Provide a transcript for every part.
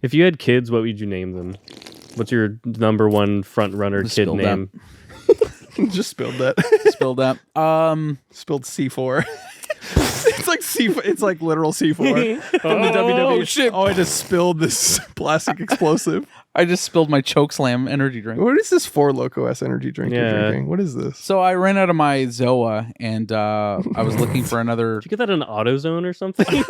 If you had kids, what would you name them? What's your number one front runner kid name? Just spilled that. Spilled that. Spilled C4. It's like C4. It's like literal C4 from the WWE. Shit. Oh, I just spilled this plastic explosive. I just spilled my Chokeslam energy drink. What is this Four Loko S energy drink you're drinking? What is this? So I ran out of my Zoa, and I was looking for another. Did you get that in AutoZone or something?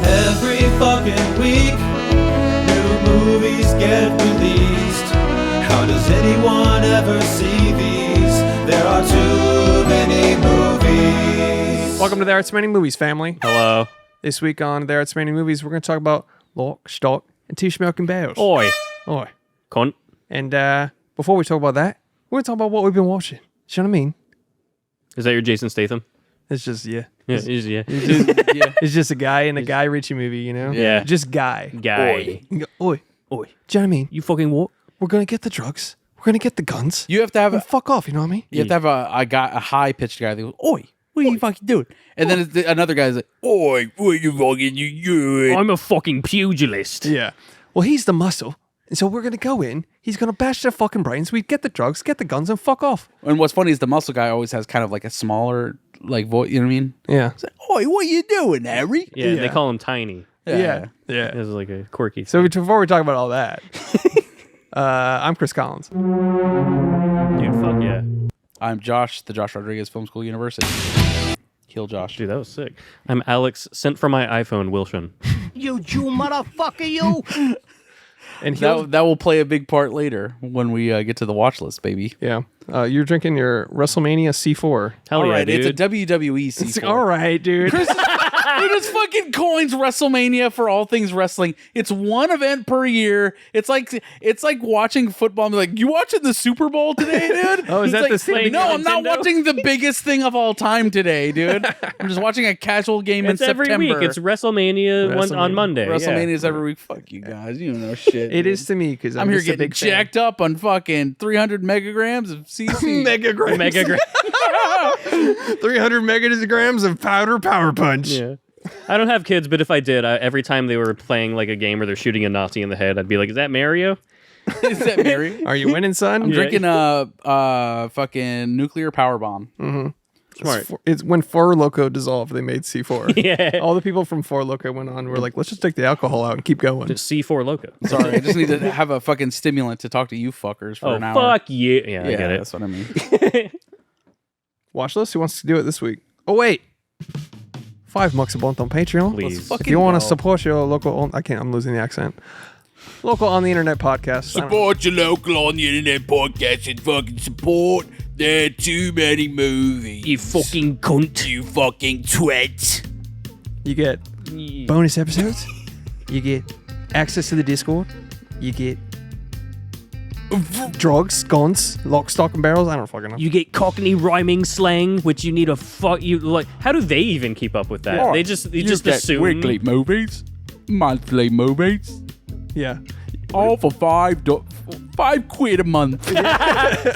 Every fucking week, new movies get released. How does anyone ever see these? There are too many movies. Welcome to the Arts Many Movies family. Hello. This week on the Arts Many Movies, we're going to talk about Lock, Stock, and Two Smoking Barrels. Oi. Oi. Cunt. And before we talk about that, we're going to talk about what we've been watching. You know what I mean? Is that your Jason Statham? It's just, yeah. Yeah. It's just a guy in a Guy Ritchie movie, you know? Yeah. Just guy. Guy. You go, oi. Oi. Do you know what I mean? You fucking what? We're going to get the drugs. We're going to get the guns. You have to have And fuck off, you know what I mean? You have to have a high pitched guy that goes, "Oi, what are you fucking doing?" And then another guy's like, "Oi, what are you fucking doing?" I'm a fucking pugilist. Yeah. Well, he's the muscle. And so we're going to go in. He's going to bash their fucking brains. We get the drugs, get the guns, and fuck off. And what's funny is the muscle guy always has kind of like a smaller like voice. You know what I mean? Yeah. It's like, "Oi, what are you doing, Harry?" Yeah, they call him Tiny. Yeah. This is like a quirky So thing. before we talk about all that, I'm Chris Collins. Dude, fuck yeah. I'm Josh, the Josh Rodriguez Film School University. Kill Josh. Dude, that was sick. I'm Alex, sent from my iPhone, Wilson. You Jew motherfucker, you! And That will play a big part later when we get to the watch list, baby. yeah. You're drinking your WrestleMania C4. Hell All yeah, right, dude. it's a WWE C4. It's all right, dude. Dude, it's fucking coins WrestleMania for all things wrestling. It's one event per year. It's like watching football. I'm like, you watching the Super Bowl today, dude? Oh, is He's that like, the same No, I'm not Nintendo? watching the biggest thing of all time today, dude. I'm just watching a casual game It's in every September. week. It's WrestleMania, on WrestleMania. Monday. WrestleMania yeah. is every week. Fuck you guys. You don't know shit. It dude. is to me because I'm here just a getting big fan. jacked up on fucking 300 megagrams of CC. Megagrams. Mega 300 megagrams of powder power punch. Yeah. I don't have kids, but if I did, every time they were playing like a game where they're shooting a Nazi in the head, I'd be like, is that Mario? Is that Mary? Are you winning, son? I'm drinking a fucking nuclear power bomb. Smart. It's when Four Loko dissolved, they made C4. Yeah. All the people from Four Loko went on. Were like, let's just take the alcohol out and keep going. Just C4 Loco. Sorry, I just need to have a fucking stimulant to talk to you fuckers for Oh, an hour. fuck you. Yeah, I Yeah, get it. that's what I mean. Watch list. Who wants to do it this week? Oh wait, $5 a month on Patreon. Please. Let's If you want to go. support your local, I'm losing the accent. Local on the internet podcast. I don't know. Support your local on the internet podcast and fucking support. There are too many movies. You fucking cunt. You fucking twit. You get bonus episodes. You get access to the Discord. You get drugs, guns, lock, stock, and barrels. I don't fucking know. You get Cockney rhyming slang, which you need to fuck you like. How do they even keep up with that? They just assume. weekly movies, monthly movies, Yeah. all for £5 a month.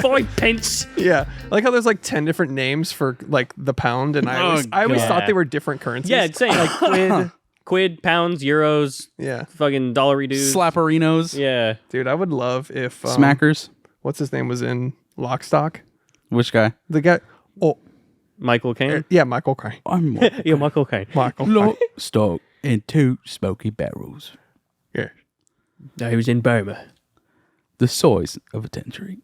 5 pence. Yeah. I like how there's like 10 different names for like the pound, and I always God. thought they were different currencies. Yeah, it's saying like quid, pounds, euros, Yeah. fucking dollary-doos. Slapperinos, Yeah. Dude, I would love if smackers. what's his name was in Lock, Stock? Which guy? The guy. Oh, Michael Caine. yeah, Michael Caine. I'm Yeah, Michael Caine. Michael. Lock, stock, and 2 smoky barrels. Yeah. No, he was in Burma. The size of a tangerine.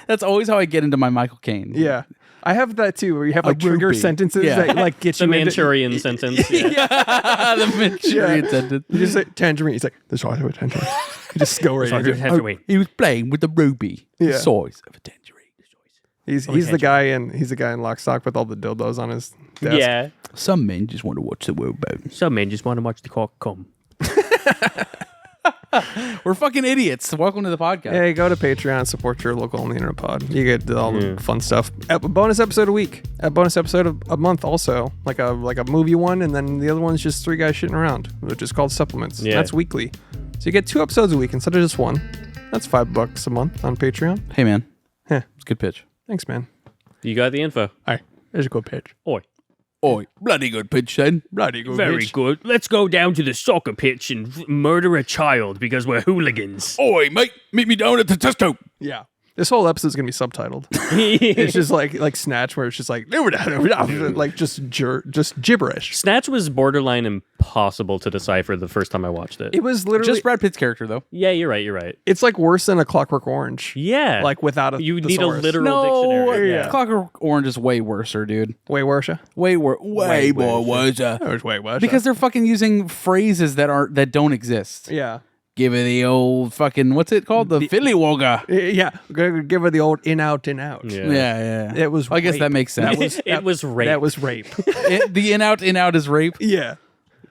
That's always how I get into my Michael Caine. Yeah. I have that too, where you have like trigger ruby. sentences Yeah. that like get The you into- Manchurian sentence. Yeah. The Manchurian sentence. You just say tangerine. He's like, the size of a tangerine. You just go right into it. Oh, he was playing with the ruby. Yeah. The size of a tangerine. He's the guy in Lock, Stock with all the dildos on his desk. Yeah. Some men just want to watch the world burn. Some men just want to watch the cock come. We're fucking idiots. Welcome to the podcast. Hey, go to Patreon, support your local on the internet pod. You get all the fun stuff. A bonus episode a week, a bonus episode a month, also like a movie one, and then the other one's just 3 guys shitting around, which is called supplements. Yeah. That's weekly, so you get 2 episodes a week instead of just 1. That's $5 a month on Patreon. Hey, man. Heh. It's a good pitch. Thanks, man. You got the info. All right, there's a good pitch. Oi. Oi, bloody good pitch, then. Bloody good Very pitch. good. Let's go down to the soccer pitch and murder a child because we're hooligans. Oi, mate, meet me down at the Tesco. Yeah. This whole episode's gonna be subtitled. It's just like Snatch, where it's just like like just gibberish. Snatch was borderline impossible to decipher the first time I watched it. It was literally Just Brad Pitt's character, though. Yeah, you're right. It's like worse than A Clockwork Orange. Yeah. Like without a You need thesaurus. a literal dictionary. Yeah. Clockwork Orange is way worser, dude. Way worse. Way more worser. It was way worse. Because they're fucking using phrases that don't exist. yeah. Give it the old fucking, what's it called? The Philly Wogga. Yeah, give her the old in out in out. Yeah. Yeah. It was. I guess rape. that makes sense. It was rape. That was rape. The in out is rape. Yeah,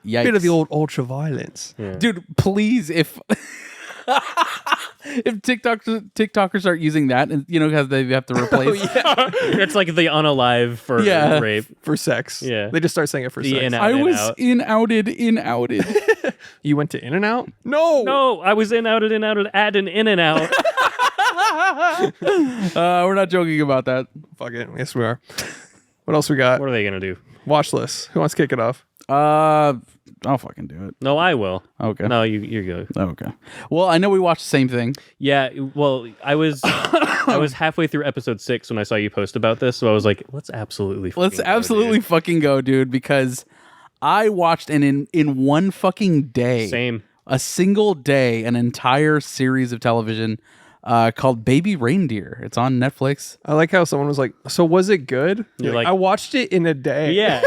Yikes. bit of the old ultra violence. Yeah. Dude, please, if TikTokers start using that, and because they have to replace. It's like the unalive for rape. For sex. Yeah. They just start saying it for The sex. in out. I was in-outed. You went to In-N-Out? No. No, I was in-outed, at and in and out. We're not joking about that. Fuck it. Yes, we are. What else we got? What are they going to do? Watch list. Who wants to kick it off? I'll fucking do it. No, I will. Okay. No, you're good. Okay. Well, I know we watched the same thing. Yeah, well, I was I was halfway through episode 6 when I saw you post about this, so I was like, let's absolutely fucking go, dude, because I watched in one fucking day. Same. A single day, an entire series of television called Baby Reindeer. It's on Netflix. I like how someone was like, so was it good? You're like, I watched it in a day. Yeah.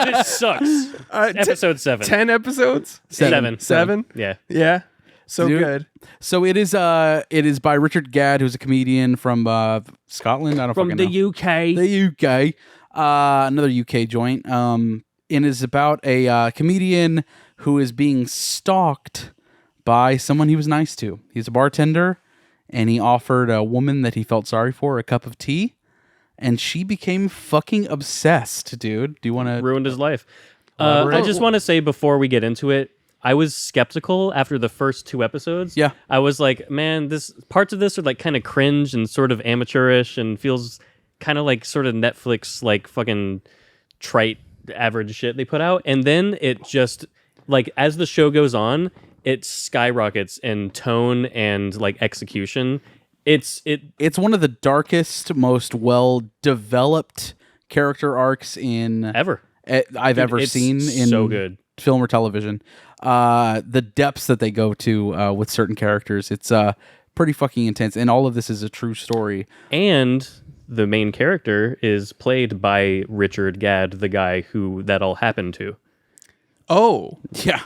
This sucks. Episode 7. 10 episodes? 7. Yeah. Yeah. So Dude. good. So it is by Richard Gadd, who's a comedian from Scotland. I don't From fucking know. UK. The UK. Another UK joint. And is about a comedian who is being stalked by someone he was nice to. He's a bartender, and he offered a woman that he felt sorry for a cup of tea, and she became fucking obsessed, dude. Do you want to... Ruined his life. I just want to say before we get into it, I was skeptical after the first 2 episodes. Yeah. I was like, man, parts of this are like kind of cringe and sort of amateurish and feels kind of like sort of Netflix, like fucking trite average shit they put out. And then it just, like, as the show goes on, it skyrockets in tone and like execution. It's one of the darkest, most well-developed character arcs ever I've ever seen in so good film or television. The depths that they go to with certain characters, it's pretty fucking intense. And all of this is a true story. And the main character is played by Richard Gadd, the guy who that all happened to. Oh, Yeah.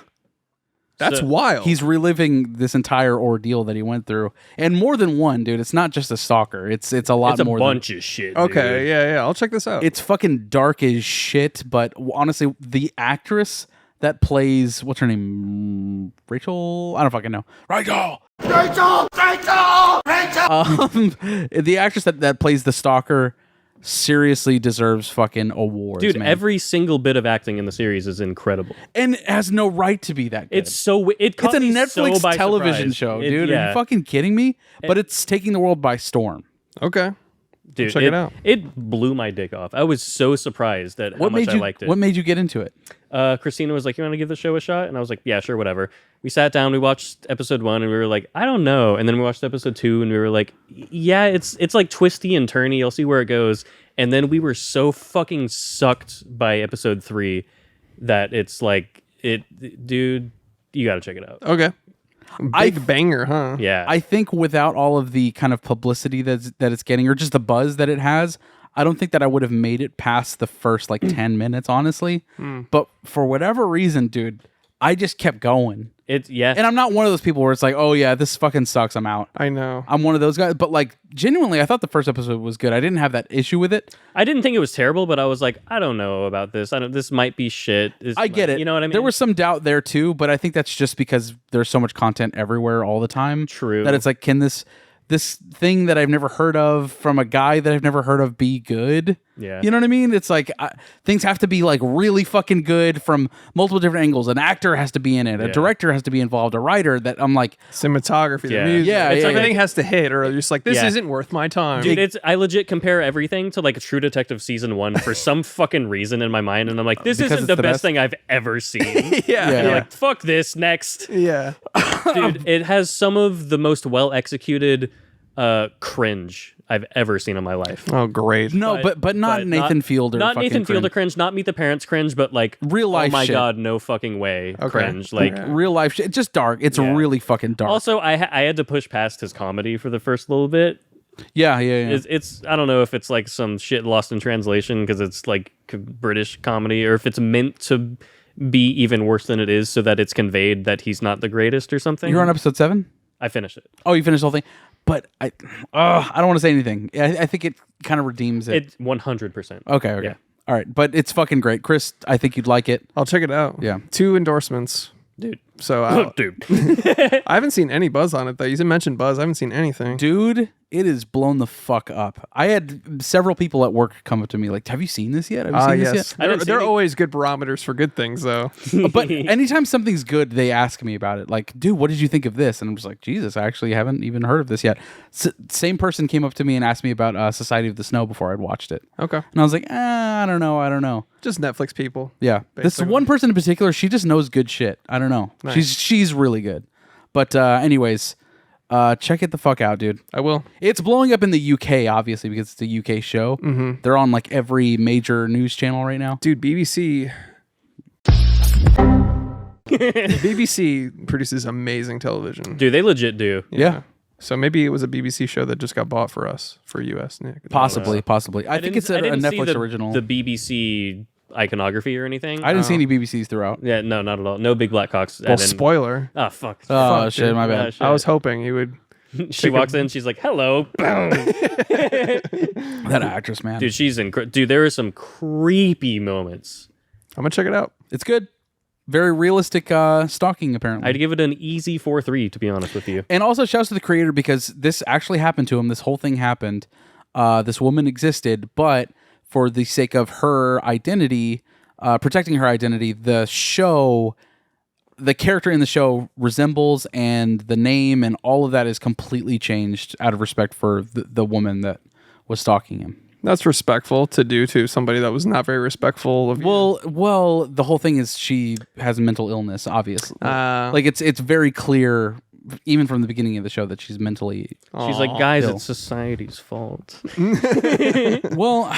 that's So, wild. He's reliving this entire ordeal that he went through. And more than one, dude. It's not just a stalker. It's a lot It's a more bunch of shit. okay. Dude. Yeah. I'll check this out. It's fucking dark as shit, but honestly, the actress that plays, what's her name? Rachel? I don't fucking know. Rachel! The actress that plays the stalker seriously deserves fucking awards, Dude, man. every single bit of acting in the series is incredible. And it has no right to be that good. It's so it's a Netflix television show, dude. Are you fucking kidding me? But it's taking the world by storm. okay. Dude, check it out. It blew my dick off. I was so surprised at how much I liked it. What made you get into it? Christina was like, "You want to give the show a shot?" And I was like, "Yeah, sure, whatever." We sat down, we watched episode 1, and we were like, "I don't know." And then we watched episode 2, and we were like, "Yeah, it's like twisty and turny. You'll see where it goes." And then we were so fucking sucked by episode 3 that it's like, dude, you got to check it out. Okay. Big banger, huh? Yeah, I think without all of the kind of publicity that it's getting, or just the buzz that it has, I don't think that I would have made it past the first like 10 minutes, honestly. But for whatever reason, dude, I just kept going. And I'm not one of those people where it's like, oh yeah, this fucking sucks, I'm out. I know. I'm one of those guys. But like, genuinely, I thought the first episode was good. I didn't have that issue with it. I didn't think it was terrible, but I was like, I don't know about this. This might be shit. I get it. You know what I mean? There was some doubt there too, but I think that's just because there's so much content everywhere all the time. True. That it's like, can this this thing that I've never heard of from a guy that I've never heard of be good. Yeah. You know what I mean? It's like things have to be like really fucking good from multiple different angles. An actor has to be in it. A director has to be involved. A writer that I'm like cinematography, Yeah. the music. Yeah, It's yeah, everything yeah. has to hit, or you're just like, this Yeah. isn't worth my time. Dude, I legit compare everything to like True Detective season 1 for some fucking reason in my mind, and I'm like, this Because isn't it's the the best best? thing I've ever seen. yeah, And Yeah. I'm like, fuck this, next. yeah. Dude, it has some of the most well executed cringe I've ever seen in my life. Oh, great. no, but not Nathan Fielder. Not fucking Nathan Fielder cringe. cringe, not Meet the Parents cringe, but like Real life oh my shit. god, no fucking way Okay. cringe. Like Real life shit. It's just dark. It's Yeah. really fucking dark. also I had to push past his comedy for the first little bit. yeah. It's I don't know if it's like some shit lost in translation because it's like British comedy, or if it's meant to be even worse than it is so that it's conveyed that he's not the greatest or something. You're on episode 7? I finished it. Oh, you finished the whole thing? But I don't want to say anything. I think it kind of redeems it. It 100%. Okay. Yeah. All right. But it's fucking great. Chris, I think you'd like it. I'll check it out. Yeah. 2 endorsements. Dude. So Dude. I haven't seen any buzz on it though. You mentioned buzz. I haven't seen anything. Dude, it is blown the fuck up. I had several people at work come up to me like, have you seen this yet? Have you seen Yes. this I didn't see They're any- always good barometers for good things though. yet? But anytime something's good, they ask me about it. Like, dude, what did you think of this? And I'm just like, Jesus, I actually haven't even heard of this yet. Same person came up to me and asked me about Society of the Snow before I'd watched it. Okay. And I was like, I don't know. Just Netflix people. Yeah, this Basically. one person in particular, she just knows good shit. I don't know. Nice. She's really good. But anyways, check it the fuck out, dude. I will. It's blowing up in the UK, obviously, because it's a UK show. Mm-hmm. They're on like every major news channel right now. Dude, BBC produces amazing television. Dude, they legit do. Yeah. So maybe it was a BBC show that just got bought for us for US. Nick. Possibly. I think didn't- it's a I didn't see Netflix the, original. The BBC iconography or anything. I didn't see any BBCs throughout. Yeah, no, not at all. No big black cocks. Well, spoiler. Oh, fuck. Oh Fuck, shit, dude. my bad. Ah, shit. I was hoping he would. She walks in, she's like, hello. Boom. That actress, man. Dude, she's Dude, there are some creepy moments. I'm gonna check it out. It's good. Very realistic stalking, apparently. I'd give it an easy 4-3, to be honest with you. And also shouts to the creator because this actually happened to him. This whole thing happened. This woman existed, but for the sake of her identity, protecting her identity, the character in the show resembles, and the name and all of that is completely changed out of respect for the woman that was stalking him. That's respectful to do to somebody that was not very respectful of you. Well, the whole thing is she has a mental illness, obviously. Like it's very clear, even from the beginning of the show, that she's mentally. She's like, guys, Bill. it's society's fault. Well,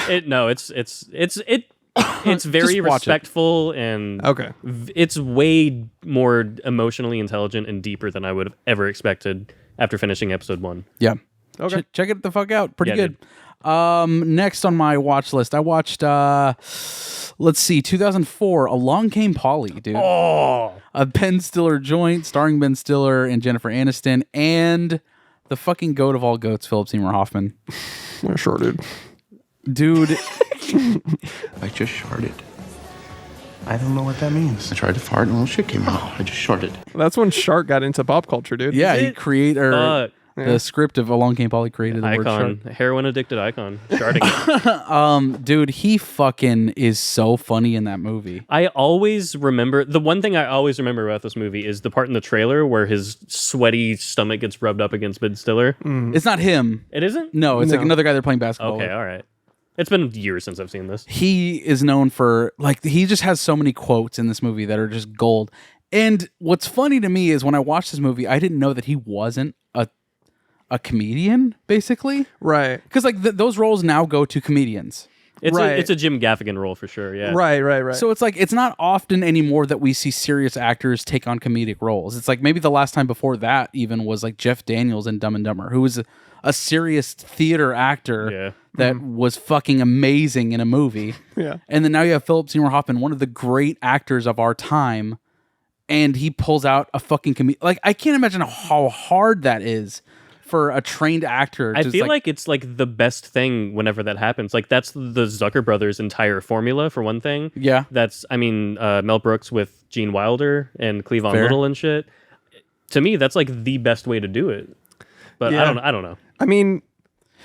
It's very Just watch it. respectful, and Okay. it's way more emotionally intelligent and deeper than I would have ever expected after finishing episode 1. yeah. Okay. Check it the fuck out. Pretty Yeah, good. Next on my watch list, I watched. Let's see, 2004, Along Came Polly, dude. Oh, A Ben Stiller joint starring Ben Stiller and Jennifer Aniston, and the fucking goat of all goats, Philip Seymour Hoffman. Yeah, sure, dude. Dude, I just sharted. I don't know what that means. I tried to fart and a little shit came out. I just sharted. That's when Shark got into pop culture, dude. yeah, he it? created fuck. the script of Along Came Polly created the word Icon, shark. heroin addicted icon, sharding. Dude, he fucking is so funny in that movie. I always remember the one thing I always remember about this movie is the part in the trailer where his sweaty stomach gets rubbed up against Ben Stiller. It's not him. It isn't? No, it's like another guy they're playing basketball Okay, with. all right. It's been years since I've seen this. He is known for, like, he just has so many quotes in this movie that are just gold. And what's funny to me is when I watched this movie, I didn't know that he wasn't a comedian, basically. Right. Because, like, those roles now go to comedians. Right. It's a Jim Gaffigan role for sure. Yeah. Right. So it's like, it's not often anymore that we see serious actors take on comedic roles. It's like maybe the last time before that even was like Jeff Daniels in Dumb and Dumber, who was a serious theater actor that was fucking amazing in a movie. Yeah. And then now you have Philip Seymour Hoffman, one of the great actors of our time, and he pulls out a fucking comedian. Like, I can't imagine how hard that is for a trained actor. I to feel like it's like the best thing whenever that happens. Like that's the Zucker brothers' entire formula for one thing. Yeah. That's Mel Brooks with Gene Wilder and Cleavon Fair. Little and shit. To me, that's like the best way to do it. But Yeah. I don't know. I mean,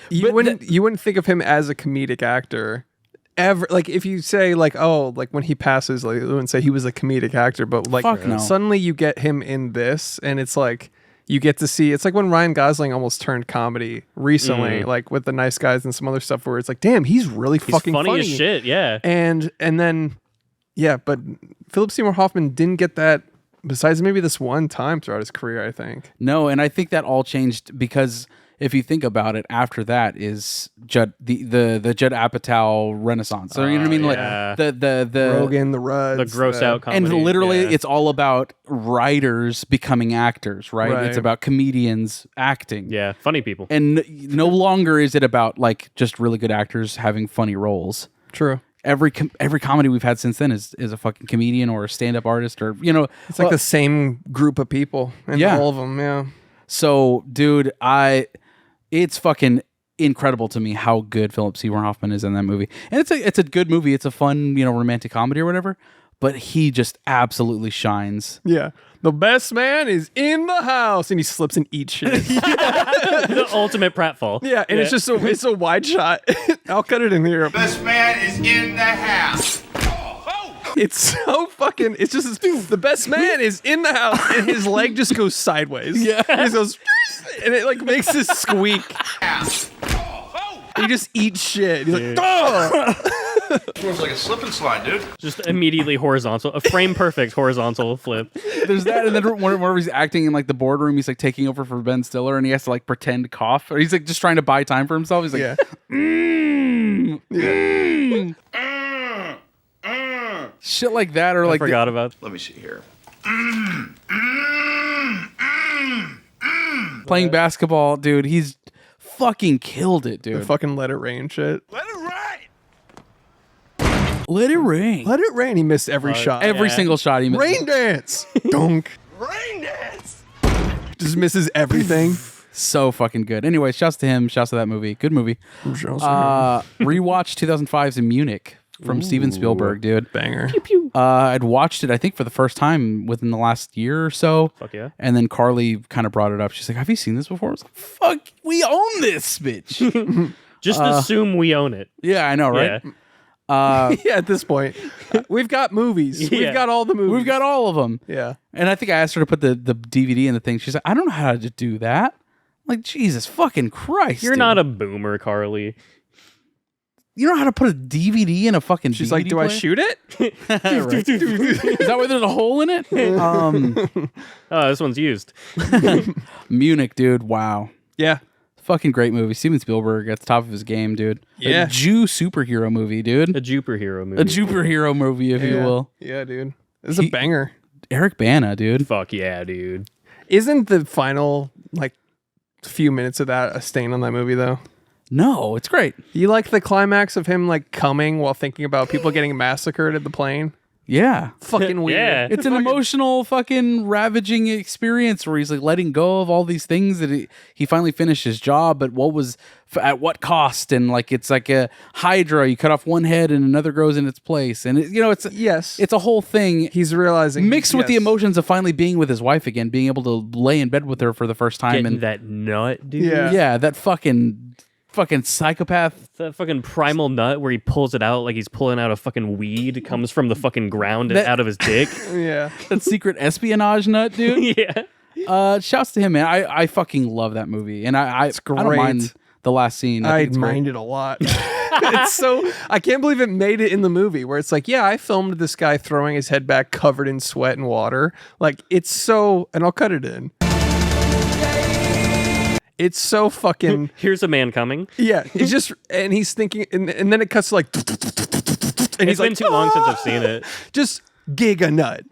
you But wouldn't think of him as a comedic actor ever. Like if you say like, oh, like when he passes, like you wouldn't say he was a comedic actor, but like Fuck no. suddenly you get him in this, and it's like you get to see. It's like when Ryan Gosling almost turned comedy recently, like with The Nice Guys and some other stuff, where it's like, damn, he's really He's fucking funny as shit. Yeah. And then, yeah, but Philip Seymour Hoffman didn't get that. Besides maybe this one time throughout his career, I think. No, and I think that all changed because if you think about it, after that is Judd the Judd Apatow Renaissance. So you know what I mean? yeah. Like the Rogan, the Ruds, The gross out comedy. and literally yeah. it's all about writers becoming actors, right? Right. It's about comedians acting. Yeah, funny people. And no longer is it about like just really good actors having funny roles. True. Every comedy we've had since then is a fucking comedian or a stand-up artist or It's like the same group of people, and Yeah. all of them. Yeah. So, dude, it's fucking incredible to me how good Philip Seymour Hoffman is in that movie. And it's a good movie. It's a fun, romantic comedy or whatever, but he just absolutely shines. Yeah. The best man is in the house, and he slips and eats shit. The ultimate pratfall. Yeah, and it's just it's a wide shot. I'll cut it in here. Best man is in the house. It's so fucking. It's just the best man is in the house, and his leg just goes sideways. Yeah. And it goes, and it like makes this squeak. He just eats shit. He's like, oh! Feels like a slip and slide, dude. Just immediately horizontal. A frame perfect horizontal flip. There's that, and then whenever he's acting in like the boardroom, he's like taking over for Ben Stiller, and he has to like pretend cough, or he's like just trying to buy time for himself. He's like, Yeah. Shit like that, or I like forgot about. Let me see here. playing basketball, dude. He's fucking killed it, The dude. fucking let it rain shit. Let it rain. Let it rain. He missed every shot. Every Yeah. single shot he missed. Rain dance. Dunk. Rain dance. Just misses everything. So fucking good. Anyway, shouts to him. Shouts to that movie. Good movie. Rewatched 2005's in Munich from Steven Spielberg, dude. Banger. I'd watched it, I think, for the first time within the last year or so. Fuck yeah. And then Carly kind of brought it up. She's like, "Have you seen this before?" I was like, "Fuck, we own this, bitch." Just assume we own it. Yeah, I know, right? Yeah. Yeah, at this point, we've got movies. Yeah. We've got all the movies. We've got all of them. Yeah. And I think I asked her to put the DVD in the thing. She's like, "I don't know how to do that." I'm like, Jesus fucking Christ. You're dude. not a boomer, Carly. You know how to put a DVD in a fucking She's DVD like, do I player?" shoot it? Right. Is that why there's a hole in it? Oh, this one's used. Munich, dude. Wow. Yeah. Fucking great movie. Steven Spielberg at the top of his game, dude. Yeah. A Jew superhero movie, dude. A superhero movie. A superhero movie, if you will. Yeah, dude. This is a banger. Eric Bana, dude. Fuck yeah, dude. Isn't the final, like, few minutes of that a stain on that movie, though? No, it's great. You like the climax of him, like, coming while thinking about people getting massacred at the plane? Yeah. Fucking weird. Yeah. It's an emotional fucking ravaging experience where he's like letting go of all these things that he finally finished his job, but at what cost? And like it's like a hydra, you cut off one head and another grows in its place, and it's Yes. it's a whole thing He's realizing. mixed with the yes. emotions of finally being with his wife again, being able to lay in bed with her for the first time, Getting and that nut, dude. Yeah. yeah, that fucking psychopath. That fucking primal nut where he pulls it out like he's pulling out a fucking weed. It comes from the fucking ground and That- out of his dick. Yeah. That secret espionage nut, dude. Yeah. Shouts to him, man. I fucking love that movie, and I don't great. mind the last scene. I I think it's great. mind it a lot. It's so. I can't believe it made it in the movie where it's like, yeah, I filmed this guy throwing his head back covered in sweat and water. Like, it's so. And I'll cut it in. It's so fucking. Here's a man coming. Yeah. It's just. And he's thinking. And then it cuts to like. And It's he's been like, too long since I've seen it. just giga nut.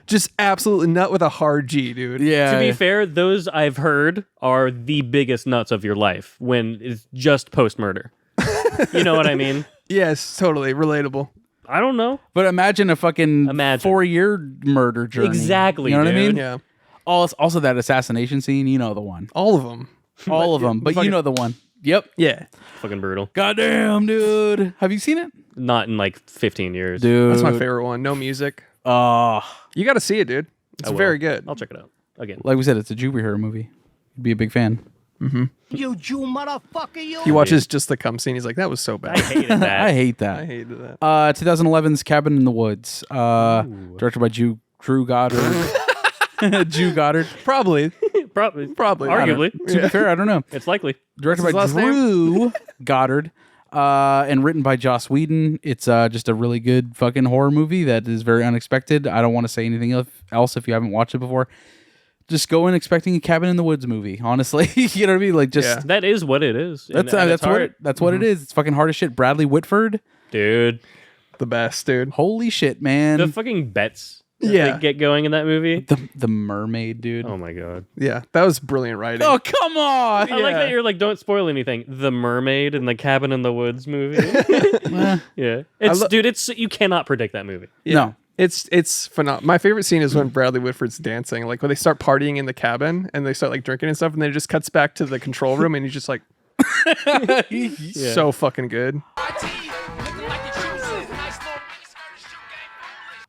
Just absolutely nut with a hard G, dude. Yeah. To be fair, those I've heard are the biggest nuts of your life when it's just post murder. You know what I mean? Yes, totally relatable. I don't know. But imagine a fucking Imagine. 4-year murder journey. Exactly, You know what I dude. mean? Yeah. Also that assassination scene, you know the one. All of them. All of them. But you fucking- know the one. Yep. Yeah. Fucking brutal. Goddamn, dude. Have you seen it? Not in like 15 years. Dude. That's my favorite one. No music. Oh. You got to see it, dude. It's I will. very good. I'll check it out. again. Like we said, it's a Jew hero movie. You'd be a big fan. You Jew motherfucker, you. He watches just the cum scene. He's like, that was so I bad. hated that. I hate that. I hated that. 2011's Cabin in the Woods, directed by Drew Goddard. Drew Goddard. Probably. Probably. Arguably. Arguably. To be fair, I don't know. It's likely. Directed What's by his last name? Drew Goddard, and written by Joss Whedon. It's just a really good fucking horror movie that is very unexpected. I don't want to say anything else if you haven't watched it before. Just go in expecting a Cabin in the Woods movie. Honestly, you know what I mean? Like, just Yeah. That is what it is. that's And that's it's what hard. that's what it is. It's fucking hard as shit. Bradley Whitford, Dude. The best, dude. holy shit, man. The fucking bets that Yeah. they get going in that movie. The mermaid, dude. Oh my god. Yeah, that was brilliant writing. Oh, come on. I like that you're like, don't spoil anything. The mermaid in the Cabin in the Woods movie. Yeah. It's you cannot predict that movie. No. It's phenomenal. My favorite scene is when Bradley Whitford's dancing, like when they start partying in the cabin and they start like drinking and stuff, and then it just cuts back to the control room and he's just like, so fucking good.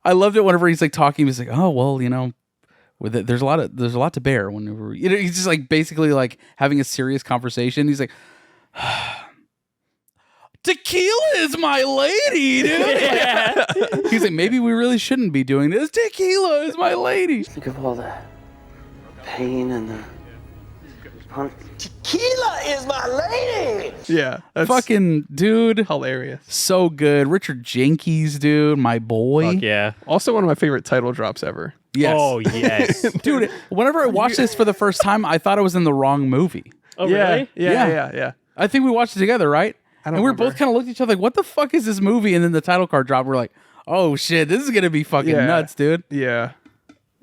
I loved it whenever he's like talking. He's like, "Oh well, you know, with it, there's a lot to bear." Whenever he's just like basically like having a serious conversation. He's like, "Tequila is my lady, dude." Yeah. He's like, "Maybe we really shouldn't be doing this. Tequila is my lady." Think of all the pain and the Tequila is my lady. Yeah, that's Fucking dude, hilarious. so good. Richard Jenkins, dude, my boy. Fuck yeah. Also, one of my favorite title drops ever. Yes. Oh yes. Dude, whenever I watched this for the first time, I thought I was in the wrong movie. Oh really? Yeah. I think we watched it together, right? I don't And we remember. both kind of looked at each other like, what the fuck is this movie? And then the title card dropped. We're like, oh shit, this is going to be fucking Yeah. nuts, dude. Yeah,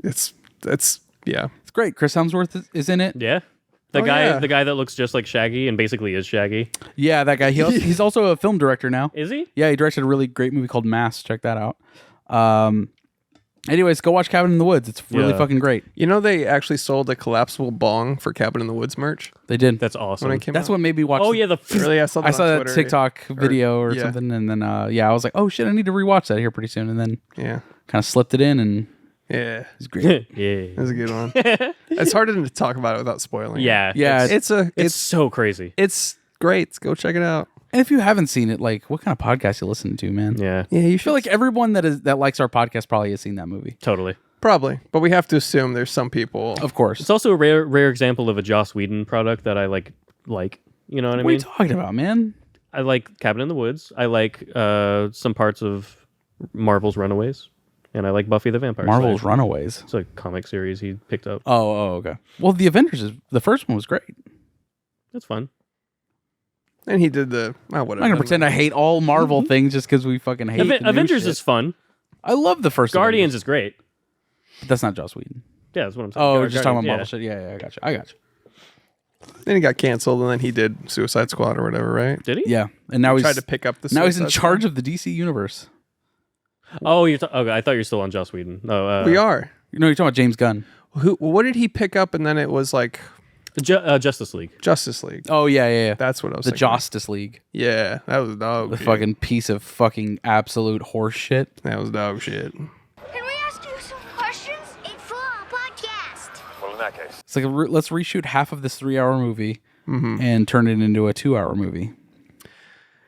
it's yeah. It's great. Chris Hemsworth is in it. Yeah. The guy that looks just like Shaggy and basically is Shaggy. Yeah, that guy. He's also a film director now. Is he? Yeah, he directed a really great movie called Mask. Check that out. Anyways, go watch Cabin in the Woods. It's really Yeah. fucking great. You know they actually sold a collapsible bong for Cabin in the Woods merch They did. That's awesome. when it came That's out. what made me watch. Oh yeah, the Really, I saw that. I saw on that Twitter. TikTok video or yeah. something, and then I was like, oh shit, I need to rewatch that here pretty soon, and then Yeah, kind of slipped it in, and yeah. it's great. yeah. That's a good one. It's hard to talk about it without spoiling. it. Yeah. Yeah, It's, it's it's so crazy. it's great. Go check it out. And if you haven't seen it, like, what kind of podcast you listen to, man? Yeah. Yeah, you I feel like everyone that likes our podcast probably has seen that movie. Totally. probably, but we have to assume there's some people. Of course. It's also a rare example of a Joss Whedon product that I like. You know what I What are you mean? talking about, man? I like Cabin in the Woods. I like some parts of Marvel's Runaways, and I like Buffy the Vampire Marvel's Slayer. Runaways. It's a comic series he picked up. Oh, okay. Well, the Avengers the first one was great. That's fun. And he did the whatever. I'm not gonna pretend I hate all Marvel things just because we fucking hate the new Avengers shit. is fun. I love the first Guardians Avengers. is great. But that's not Joss Whedon. Yeah, that's what I'm saying. Oh, we're just talking about Marvel Guardians, shit. Yeah, I got you. Then he got canceled, and then he did Suicide Squad or whatever, right? Did he? Yeah, and now Tried he's to pick up the. now he's in Suicide charge of the DC universe. Oh, okay. I thought you were still on Joss Whedon. No, Squad. We are. You know, you're talking about James Gunn. What did he pick up? And then it was like Justice League. Justice League. Oh yeah. That's what I was. The thinking. Justice League. Yeah, that was dog. The shit. fucking piece of fucking absolute horse shit. That was dog shit. Can we ask you some questions? It's for our podcast. Well, in that case. It's like let's reshoot half of this 3-hour movie and turn it into a 2-hour movie.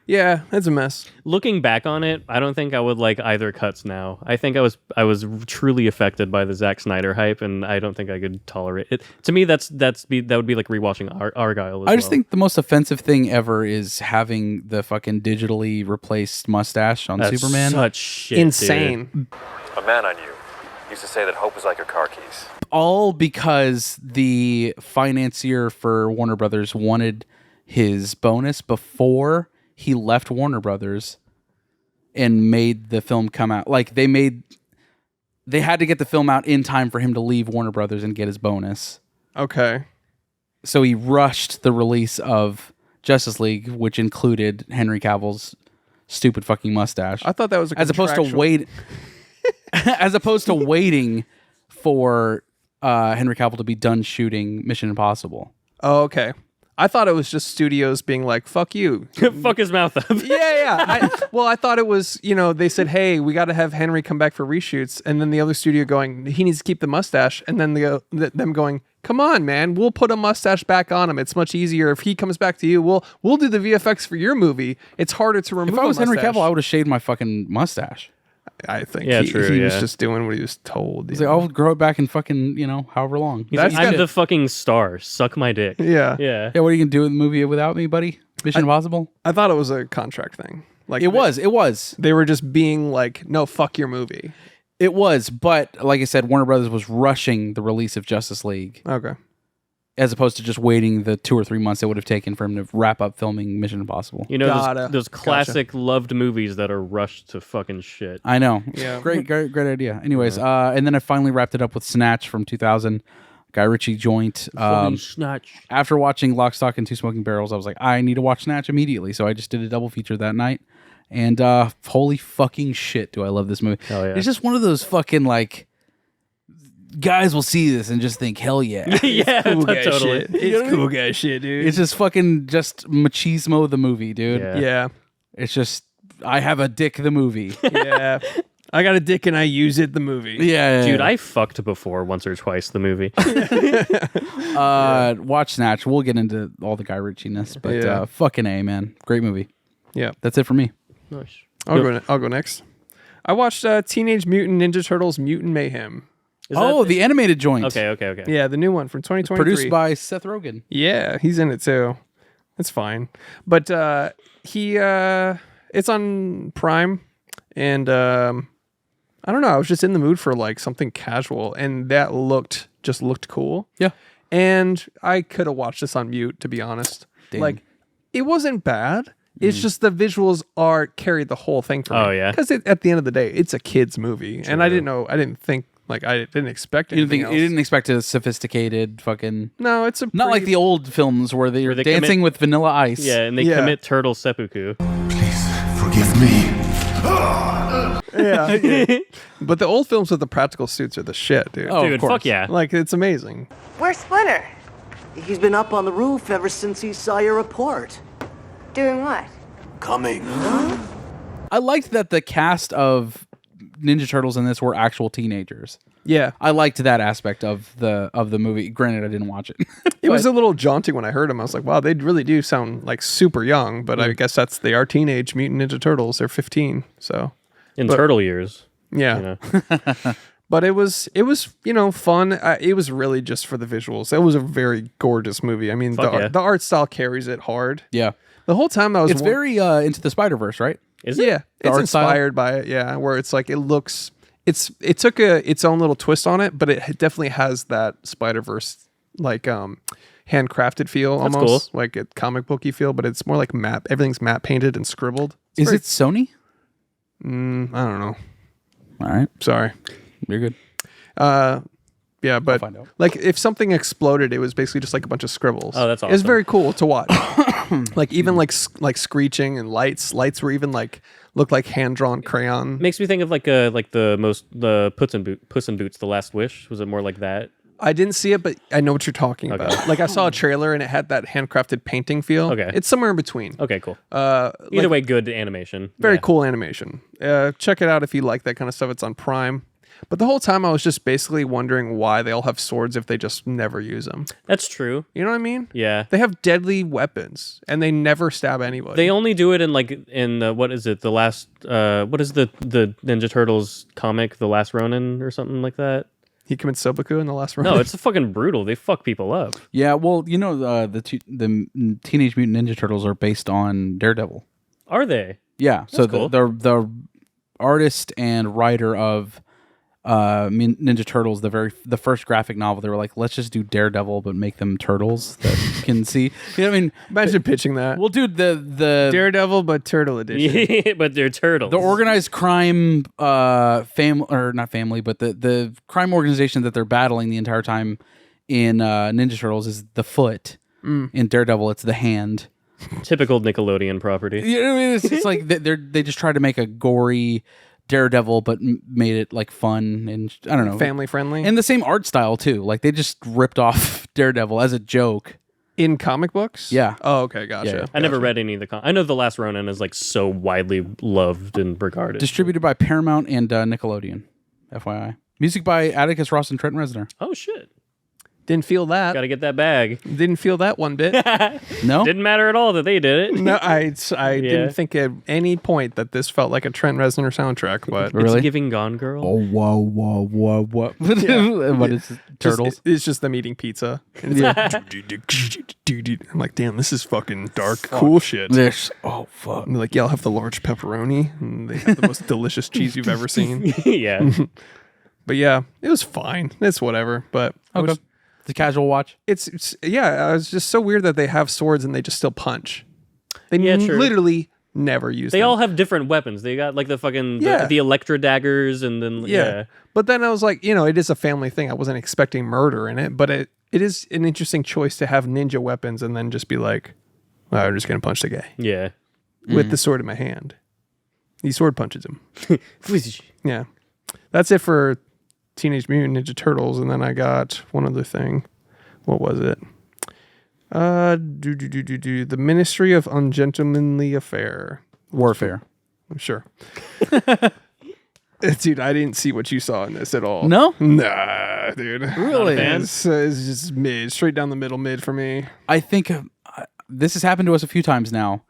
Yeah, it's a mess. Looking back on it, I don't think I would like either cuts now. I think I was truly affected by the Zack Snyder hype, and I don't think I could tolerate it. To me, that would be like rewatching Argyle. I just think the most offensive thing ever is having the fucking digitally replaced mustache on that's Superman. such shit, Insane. dude. A man I knew used to say that hope is like your car keys. All because the financier for Warner Brothers wanted his bonus before he left Warner Brothers and made the film come out. Like they had to get the film out in time for him to leave Warner Brothers and get his bonus. Okay. So he rushed the release of Justice League, which included Henry Cavill's stupid fucking mustache. I thought that was as opposed to waiting for Henry Cavill to be done shooting Mission Impossible. Oh, okay. I thought it was just studios being like, fuck you. Fuck his mouth up. Yeah. I thought it was, they said, hey, we got to have Henry come back for reshoots. And then the other studio going, he needs to keep the mustache. And then them going, come on, man, we'll put a mustache back on him. It's much easier if he comes back to you. We'll do the VFX for your movie. It's harder to remove. If I was a Henry mustache. Cavill, I would have shaved my fucking mustache. I think true, he was just doing what he was told. He's like, I'll grow it back in fucking, however long. He's like, I'm the fucking star. Suck my dick. Yeah. Yeah. Yeah, what are you going to do with the movie without me, buddy? Mission Impossible? I thought it was a contract thing. Like It was. They were just being like, no, fuck your movie. It was, but like I said, Warner Brothers was rushing the release of Justice League. Okay. As opposed to just waiting the 2 or 3 months it would have taken for him to wrap up filming Mission Impossible. Those classic loved movies that are rushed to fucking shit. I know. Yeah. Great idea. Anyways, and then I finally wrapped it up with Snatch from 2000. Guy Ritchie joint. Snatch. After watching Lock, Stock, and Two Smoking Barrels, I was like, I need to watch Snatch immediately. So I just did a double feature that night. And holy fucking shit, do I love this movie. Hell yeah. It's just one of those fucking like... Guys will see this and just think, hell yeah. Yeah, totally. Shit. It's cool guy shit, dude. It's just fucking just machismo the movie, dude. Yeah. It's just, I have a dick the movie. Yeah. I got a dick and I use it the movie. Yeah. Dude, I fucked before once or twice the movie. Watch Snatch. We'll get into all the Guy Ritchie-ness, but fucking A, man. Great movie. Yeah. That's it for me. Nice. I'll go next. I watched Teenage Mutant Ninja Turtles Mutant Mayhem. The animated joint. Okay. Yeah, the new one from 2023. Produced by Seth Rogen. Yeah, he's in it too. It's fine. But it's on Prime, and I don't know, I was just in the mood for like something casual, and that looked cool. Yeah. And I could have watched this on mute, to be honest. Damn. Like, it wasn't bad. It's just the visuals carried the whole thing for me. Oh, yeah? Because at the end of the day, it's a kid's movie. And I didn't expect anything else. You didn't expect a sophisticated fucking... No, it's Not like the old films where they're dancing with vanilla ice. Yeah, and they commit turtle seppuku. Please forgive me. Yeah. But the old films with the practical suits are the shit, dude. Oh, Dude, fuck yeah. Like, it's amazing. Where's Splinter? He's been up on the roof ever since he saw your report. Doing what? Coming. I liked that the cast of Ninja Turtles in this were actual teenagers. Yeah. I liked that aspect of the movie. Granted, I didn't watch it. It was a little jaunty when I heard them. I was like, wow, they really do sound like super young, but I guess they are teenage Mutant Ninja Turtles. They're 15, so. In turtle years. Yeah. You know? But it was fun. It was really just for the visuals. It was a very gorgeous movie. I mean, the art style carries it hard. Yeah. The whole time It's very Into the Spider-Verse, right? Is it? Yeah, it's inspired by it. Yeah, where it's like it looks. It took its own little twist on it, but it definitely has that Spider-Verse like handcrafted feel, That's almost cool. like a comic booky feel. But it's more like everything's matte painted and scribbled. Is it Sony? I don't know. All right, Sorry. you're good. Yeah, but find out. like if something exploded, it was basically just like a bunch of scribbles. Oh, that's It was awesome. very cool to watch. Like even like screeching and lights were even like looked like hand drawn crayon. Makes me think of like the Puss in Boots, The Last Wish. Was it more like that? I didn't see it, but I know what you're talking about. Like I saw a trailer and it had that handcrafted painting feel. Okay. It's somewhere in between. Okay, cool. Like, Either way, good animation. very Yeah. cool animation. Check it out if you like that kind of stuff. It's on Prime. But the whole time I was just basically wondering why they all have swords if they just never use them. That's true. You know what I mean? Yeah. They have deadly weapons and they never stab anybody. They only do it in what is it? The last what is the Ninja Turtles comic, The Last Ronin or something like that? He commits seppuku in the last round. No, it's fucking brutal. They fuck people up. Yeah, well, the Teenage Mutant Ninja Turtles are based on Daredevil. Are they? Yeah, so cool. the artist and writer of Ninja Turtles, the first graphic novel, they were like, let's just do Daredevil but make them turtles that you can see. You know what I mean? Imagine pitching that. Well, dude, the Daredevil but Turtle Edition. But they're turtles. the organized crime family, or not family, but the crime organization that they're battling the entire time in Ninja Turtles is the Foot. In Daredevil, it's the Hand. Typical Nickelodeon property. You know what I mean? It's just like they just try to make a gory Daredevil, but made it like fun and I don't know, Family friendly. and the same art style too. Like they just ripped off Daredevil as a joke. In comic books? Yeah. Oh, okay, gotcha. Yeah. I never read any of the I know The Last Ronin is like so widely loved and regarded. Distributed by Paramount and Nickelodeon, FYI. Music by Atticus Ross and Trent Reznor. Oh shit. Didn't feel that. Gotta get that bag. Didn't feel that one bit. No? Didn't matter at all that they did it. No, I didn't think at any point that this felt like a Trent Reznor soundtrack, but Really? It's giving Gone Girl. Oh, whoa. What is it? Turtles? It's just them eating pizza. And it's like, I'm like, damn, this is fucking dark, cool shit. This. Oh, fuck. And they're like, yeah, I'll have the large pepperoni. And they have the most delicious cheese you've ever seen. Yeah. But yeah, it was fine. It's whatever. But Okay. It's a casual watch. It's yeah, it's just so weird that they have swords and they just still punch. They Yeah, true. literally never use They them. all have different weapons. They got like the fucking Yeah. the Electra daggers and then Yeah. But then I was like, it is a family thing. I wasn't expecting murder in it, but it is an interesting choice to have ninja weapons and then just be like, I'm just going to punch the guy Yeah. with the sword in my hand. He sword punches him. Yeah. That's it for Teenage Mutant Ninja Turtles. And then I got one other thing. What was it? The Ministry of Ungentlemanly Affair. Warfare. Sure. Dude, I didn't see what you saw in this at all. No? Nah, dude. Really? It's just mid, straight down the middle mid for me. I think this has happened to us a few times now.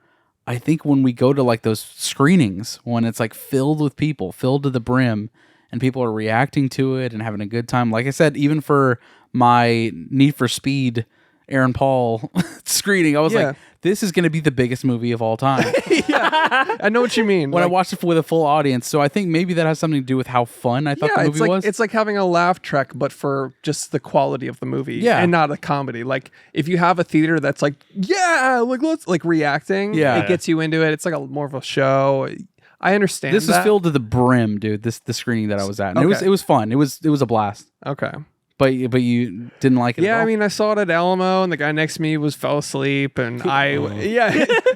I think when we go to like those screenings, when it's like filled with people, filled to the brim, and people are reacting to it and having a good time. Like I said, even for my Need for Speed Aaron Paul screening, I was like, this is going to be the biggest movie of all time. Yeah, I know what you mean. When I watched it with a full audience. So I think maybe that has something to do with how fun I thought the movie was. It's like having a laugh track, but for just the quality of the movie, Yeah. and not a comedy. Like if you have a theater that's like, let's like reacting, it gets you into it. It's like more of a show. I understand. This was filled to the brim, dude. The screening that I was at, and it was fun. It was a blast. Okay. But you didn't like it. Yeah, at all? I mean, I saw it at Alamo, and the guy next to me fell asleep, and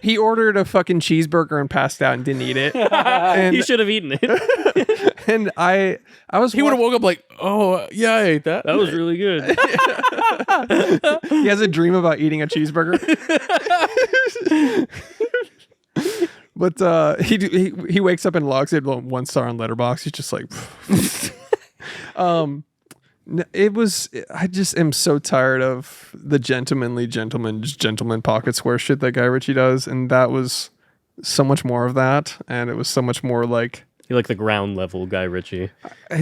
he ordered a fucking cheeseburger and passed out and didn't eat it. And You should have eaten it. and I was He would have woke up like, oh yeah, I ate that. That was really good. He has a dream about eating a cheeseburger. But he wakes up and logs it 1 star on Letterboxd. He's just like, I just am so tired of the gentleman pocket square shit that Guy Ritchie does, and that was so much more of that, and it was so much more like. You like the ground level Guy Ritchie. I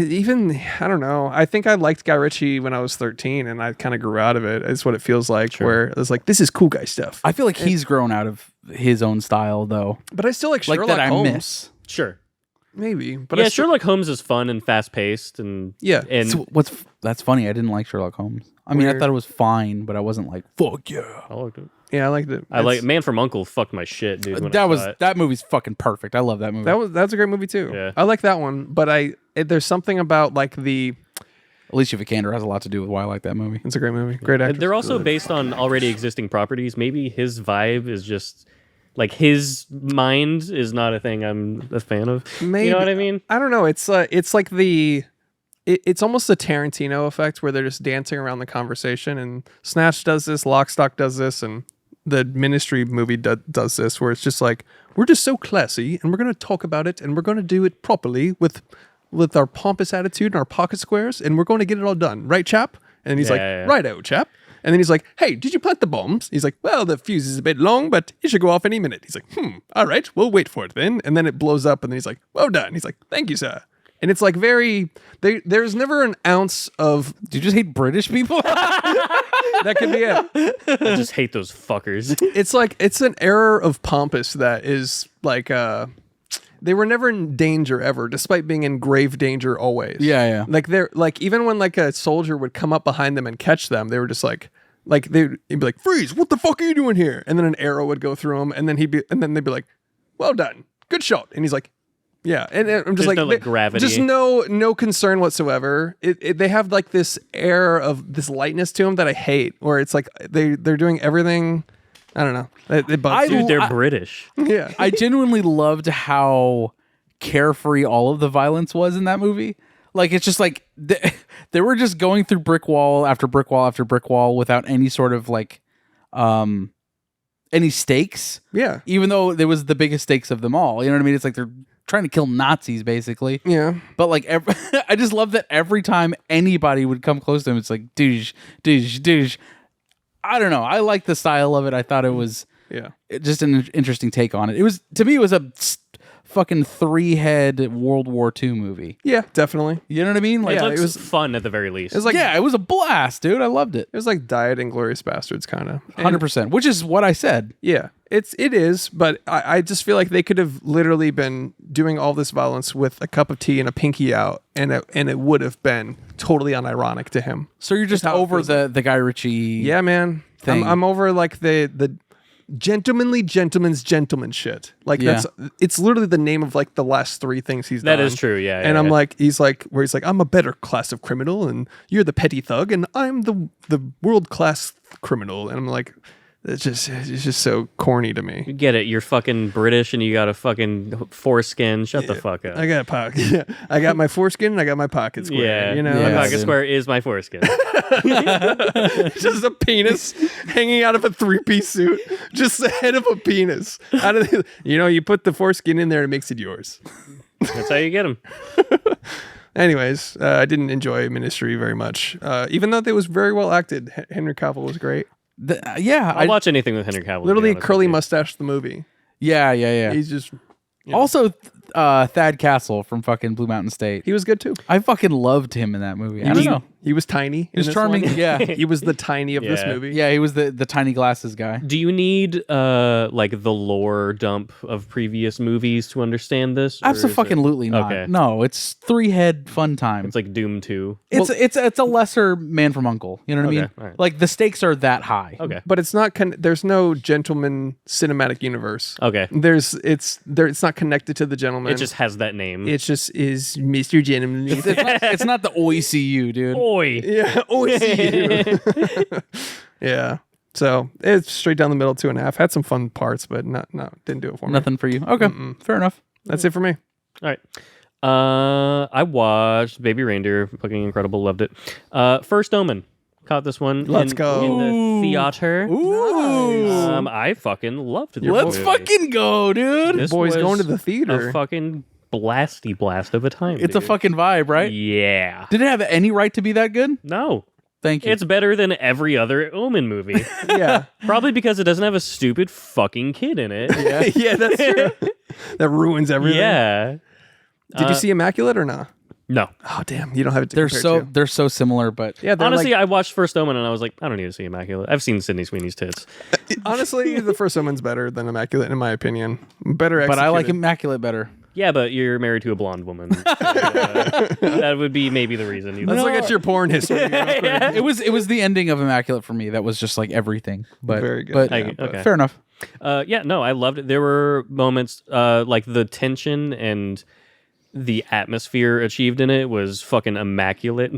don't know. I think I liked Guy Ritchie when I was 13, and I kind of grew out of it. It's what it feels like, where it's like, this is cool guy stuff. I feel like he's grown out of his own style, though. But I still like Sherlock that I Holmes. miss. Sure. Maybe. But Yeah, Sherlock Holmes is fun and fast paced and and So that's funny. I didn't like Sherlock Holmes. I mean, I thought it was fine, but I wasn't like, fuck yeah. I liked it. Yeah, I liked it. I like Man from U.N.C.L.E. fucked my shit, dude. when I That was saw it. that movie's fucking perfect. I love that movie. That's a great movie too. Yeah. I like that one, but there's something about like Alicia Vikander has a lot to do with why I like that movie. It's a great movie. Great actor. They're also based on already existing properties. Maybe his vibe is just like his mind is not a thing I'm a fan of. Maybe. You know what I mean? I don't know. It's like it's almost the Tarantino effect where they're just dancing around the conversation, and Snatch does this, Lock, Stock does this, and the Ministry movie does this, where it's just like, we're just so classy, and we're going to talk about it, and we're going to do it properly with our pompous attitude and our pocket squares, and we're going to get it all done. Right, chap? And he's righto, chap. And then he's like, hey, did you plant the bombs? He's like, well, the fuse is a bit long, but it should go off any minute. He's like, all right, we'll wait for it then. And then it blows up, and then he's like, well done. He's like, thank you, sir. And it's like there's never an ounce of... Do you just hate British people? That could be it. I just hate those fuckers. It's an error of pompous that is like... They were never in danger ever, despite being in grave danger always. Yeah. Like they're like, even when like a soldier would come up behind them and catch them, they were just like he'd be like, freeze! What the fuck are you doing here? And then an arrow would go through him, and then they'd be like, well done, good shot. And he's like, yeah. And I'm just There's no, like, gravity. just no concern whatsoever. They have like this air of this lightness to them that I hate, where it's like they're doing everything. I don't know. It bugs me. Dude, they're British. Yeah. I genuinely loved how carefree all of the violence was in that movie. Like, it's just like they were just going through brick wall after brick wall after brick wall without any sort of like any stakes. Yeah. Even though there was the biggest stakes of them all. You know what I mean? It's like they're trying to kill Nazis, basically. Yeah. But like, I just love that every time anybody would come close to him, it's like, douche, douche, douche. I don't know. I like the style of it. I thought it was just an interesting take on it. It was, to me, it was a fucking 3-head World War II movie. Yeah, definitely. You know what I mean? Like, it was fun at the very least. It was like, it was a blast, dude. I loved it. It was like Diet and Glorious Bastards, kind of. 100%, which is what I said. Yeah, it is, but I just feel like they could have literally been doing all this violence with a cup of tea and a pinky out, and it would have been totally unironic to him. So you're just over the Guy Ritchie. Yeah, man. Thing. I'm over like the gentlemanly gentleman's gentleman shit. Like it's literally the name of like the last 3 things he's done. That is true, yeah. And I'm like, he's like, I'm a better class of criminal, and you're the petty thug, and I'm the world class criminal. And I'm like, it's just so corny to me. You get it. You're fucking British and you got a fucking foreskin. Shut the fuck up. I got a pocket. Yeah. I got my foreskin and I got my pocket square. Yeah. You know, my pocket square is my foreskin. It's just a penis hanging out of a 3-piece suit. Just the head of a penis. You put the foreskin in there and it makes it yours. That's how you get them. Anyways, I didn't enjoy Ministry very much. Even though it was very well acted. Henry Cavill was great. I'll watch anything with Henry Cavill. Literally curly mustache the movie. Yeah. He's just... Also, Thad Castle from fucking Blue Mountain State. He was good too. I fucking loved him in that movie. I don't know. He was tiny. He was charming. Yeah. He was the tiny of this movie. Yeah, he was the tiny glasses guy. Do you need like the lore dump of previous movies to understand this? Absolutely not. Okay. No, it's 3-head fun time. It's like Doom 2. It's a lesser Man from U.N.C.L.E. You know what I mean? Right. Like the stakes are that high. Okay. But it's not. There's no gentleman cinematic universe. Okay. It's not connected to the gentleman. It just has that name. It just is Mr. Gentleman. It's not the OECU, dude. Oi. Yeah. OECU. Yeah. So it's straight down the middle, 2.5. Had some fun parts, but didn't do it for me. Nothing for you. Okay. Fair enough. That's it for me. All right. I watched Baby Reindeer. Fucking incredible. Loved it. First Omen. Caught this one. Let's go. In the theater. Ooh. I fucking loved it. Let's fucking go, dude. This Boys was going to the theater. A fucking blasty blast of a time. It's a fucking vibe, right? Yeah. Did it have any right to be that good? No. Thank you. It's better than every other Omen movie. Yeah. Probably because it doesn't have a stupid fucking kid in it. Yeah. Yeah, that's true. That ruins everything. Yeah. Did you see Immaculate or not? No. Oh damn, you don't have it to They're compare to. they're so similar, but Yeah, they're Honestly, like, I watched First Omen and I was like, I don't need to see Immaculate. I've seen Sydney Sweeney's tits. honestly, the first Omen's better than Immaculate in my opinion. Better but I like executed. Immaculate better. Yeah, but you're married to a blonde woman. So, that would be maybe the reason. Let's look at your porn history. It was the ending of Immaculate for me that was just like everything. But Very good. But Okay. fair enough. Yeah, no, I loved it. There were moments like the tension and the atmosphere achieved in it was fucking immaculate.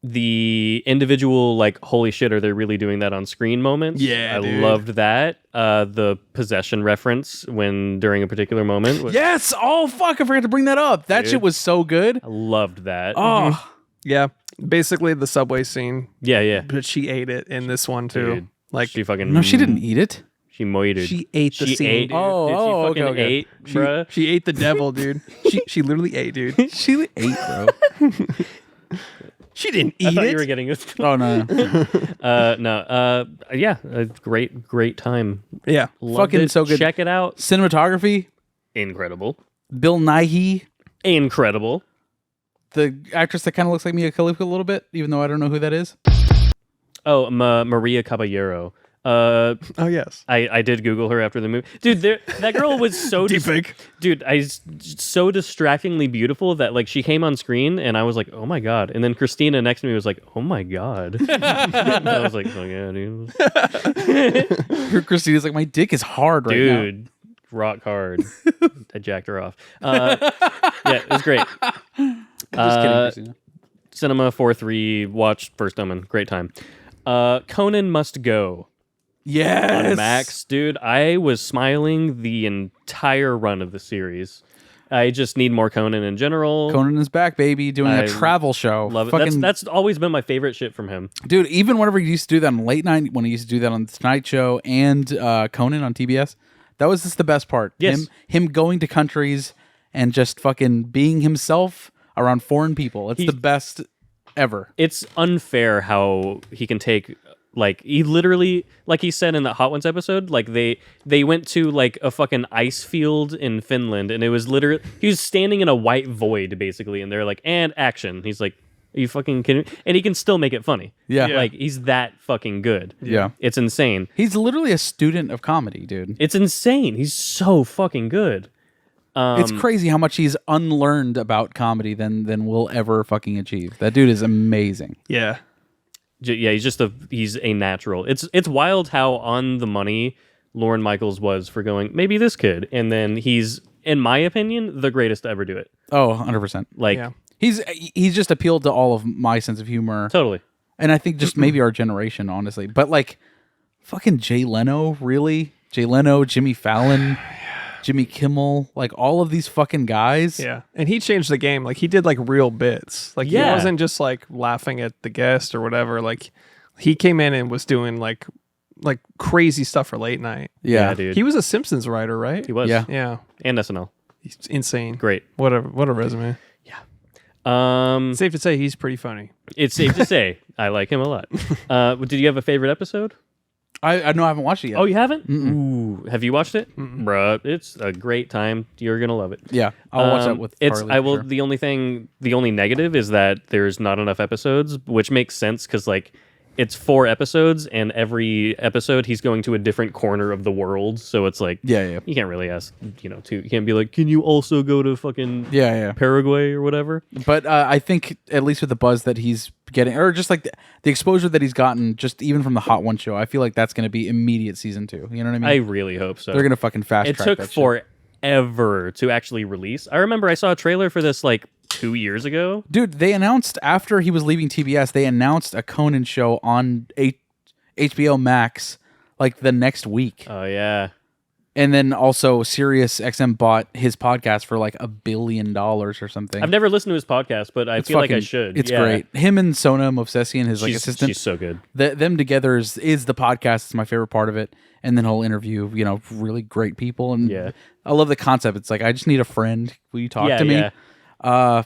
The individual, like, holy shit, are they really doing that on screen moments? Yeah, I dude. loved that. The possession reference during a particular moment. Yes! Oh, fuck, I forgot to bring that up. That Dude. shit was so good. I loved that. Oh, Yeah, basically the subway scene, Yeah. but she ate it in this one too. Dude, Like she fucking... no, she didn't eat it. She moitered. she ate the She scene. ate, dude. Oh, Dude, she oh, fucking okay, okay. ate, bruh. She ate the devil, dude. She literally ate, dude. She ate, bro. She didn't I eat thought it. you were getting it. Oh, no. Yeah, a great time. Yeah, Loved Fucking it. so good. Check it out. Cinematography, Incredible. Bill Nighy, Incredible. the actress that kind of looks like Mia Khalifa a little bit, even though I don't know who that is. Oh, Maria Caballero. oh yes. I did Google her after the movie. Dude, that girl was so Deepfake. Dude, so distractingly beautiful that like she came on screen and I was like, oh my god. And then Christina next to me was like, oh my god. I was like, oh yeah, dude. Christina's like, my dick is hard right now. Dude, rock hard. I jacked her off. Yeah, it was great. Just kidding, Christina. Cinema 4-3, watch First Omen. Great time. Conan Must Go. Yes. On Max, dude, I was smiling the entire run of the series. I just need more Conan in general. Conan is back, baby, doing I a travel show. Love it. That's always been my favorite shit from him. Dude, even whenever he used to do that on late night, when he used to do that on the Tonight Show and Conan on TBS, that was just the best part. Yes. Him going to countries and just fucking being himself around foreign people. It's the best ever. It's unfair how he can take, like, he literally, like he said in the Hot Ones episode, like they went to like a fucking ice field in Finland, and it was literally, he was standing in a white void basically, and they're like, and action. He's like, are you fucking kidding me? And he can still make it funny. Yeah. Like, he's that fucking good. Yeah. It's insane. He's literally a student of comedy, dude. It's insane. He's so fucking good. It's crazy how much he's unlearned about comedy than we'll ever fucking achieve. That dude is amazing. Yeah. Yeah, he's a natural. It's wild how on the money Lorne Michaels was for going, maybe this kid. And then he's, in my opinion, the greatest to ever do it. Oh, 100%. Like, Yeah. He's just appealed to all of my sense of humor. Totally. And I think just maybe our generation, honestly. But like, fucking Jay Leno, really? Jay Leno, Jimmy Fallon, Jimmy Kimmel, like all of these fucking guys. Yeah. And he changed the game. Like he did like real bits. Like he Yeah. wasn't just like laughing at the guest or whatever. Like he came in and was doing like crazy stuff for late night. Yeah, dude. He was a Simpsons writer, right? He was. Yeah. Yeah. And SNL. He's insane. Great. What a resume. Safe to say he's pretty funny. It's safe to say I like him a lot. Did you have a favorite episode? I know I haven't watched it yet. Oh, you haven't? Ooh, have you watched it? Bruh, it's a great time. You're gonna love it. Yeah, I'll watch that with Carly. I will. for sure. The only negative is that there's not enough episodes, which makes sense because like it's 4 episodes, and every episode he's going to a different corner of the world. So it's like, Yeah. you can't really ask, you can't be like, can you also go to fucking Yeah. Paraguay or whatever? But I think at least with the buzz that he's getting, or just like the exposure that he's gotten, just even from the Hot One show, I feel like that's going to be immediate season 2. You know what I mean? I really hope so. They're going to fucking fast It track took that shit. forever to actually release. I remember I saw a trailer for this like 2 years ago. Dude, they announced after he was leaving TBS, they announced a Conan show on HBO Max like the next week. Oh yeah. And then also Sirius XM bought his podcast for like $1 billion or something. I've never listened to his podcast, but I It's feel like I fucking- should. It's Yeah. great. Him and Sona Movsesian, his like She's- assistant. She's so good. Them together is the podcast. It's my favorite part of it. And then he'll interview, really great people. And Yeah. I love the concept. It's like, I just need a friend. Will you talk to me? Yeah.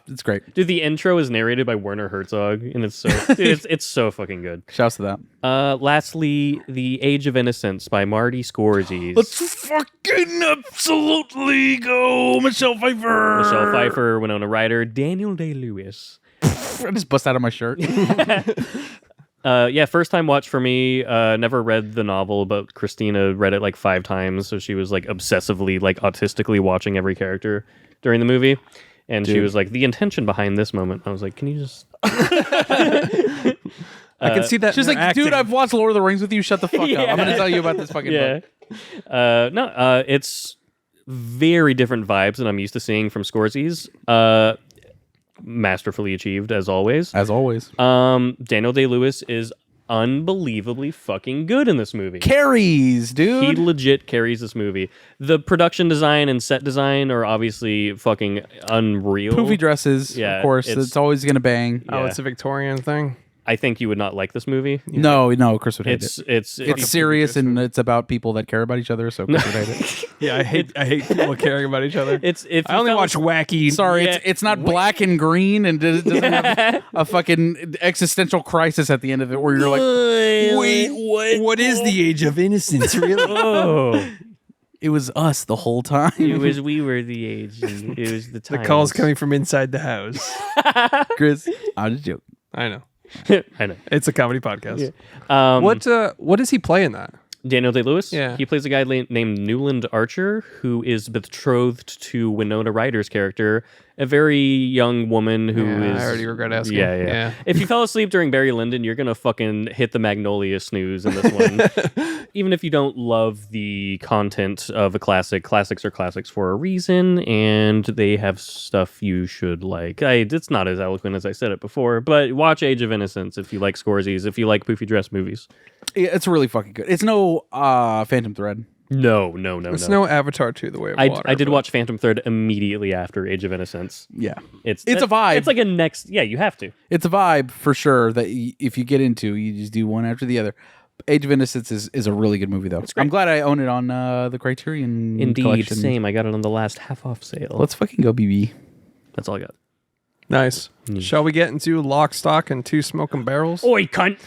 It's great. Dude, the intro is narrated by Werner Herzog, and it's so it's so fucking good. Shouts to that. Lastly, The Age of Innocence by Marty Scorsese. fucking absolutely go, Michelle Pfeiffer. Michelle Pfeiffer, Winona Ryder, Daniel Day-Lewis. I just bust out of my shirt. First time watch for me. Never read the novel, but Christina read it like 5 times, so she was like obsessively, like autistically watching every character during the movie. And she was like, the intention behind this moment. I was like, can you just... I can see that. She's in like, her acting. dude, I've watched Lord of the Rings with you. Shut the fuck up. I'm going to tell you about this fucking book. It's very different vibes than I'm used to seeing from Scorsese. Masterfully achieved, as always. As always. Daniel Day-Lewis is unbelievably fucking good in this movie. Carries, dude. He legit carries this movie. The production design and set design are obviously fucking unreal. Poofy dresses, Yeah, of course. It's always going to bang. Oh, Yeah. it's a Victorian thing. I think you would not like this movie. No, Chris would hate It's it. it's It's serious and it's about people that care about each other, so Chris would hate it. Yeah, I hate people caring about each other. it's if I you only felt- watch wacky. Sorry, Yeah. it's not black and green and it doesn't have a fucking existential crisis at the end of it where you're like, wait, What is the Age of Innocence, really? Oh, it was us the whole time. it was we were the age. And it was the The time. call's coming from inside the house. Chris. I just joke. I know. I know. It's a comedy podcast. Yeah. What does he play in that? Daniel Day-Lewis. Yeah. He plays a guy named Newland Archer, who is betrothed to Winona Ryder's character, a very young woman who is. I already regret asking. Yeah. If you fell asleep during Barry Lyndon, you're gonna fucking hit the Magnolia snooze in this one. Even if you don't love the content of a classic, classics are classics for a reason, and they have stuff you should like. It's not as eloquent as I said it before, but watch Age of Innocence if you like Scorsese, if you like poofy dress movies. Yeah, it's really fucking good. It's no Phantom Thread. No. It's no Avatar 2: The Way of Water. I did but- watch Phantom Thread immediately after Age of Innocence. Yeah. It's a vibe. It's like a next. Yeah, you have to. It's a vibe for sure that if you get into, you just do one after the other. Age of Innocence is a really good movie, though. I'm glad I own it on the Criterion Indeed, collection. same. I got it on the last half off sale. Let's fucking go, BB. That's all I got. Nice. Shall we get into Lock, Stock, and Two Smoking Barrels? Oi, cunt!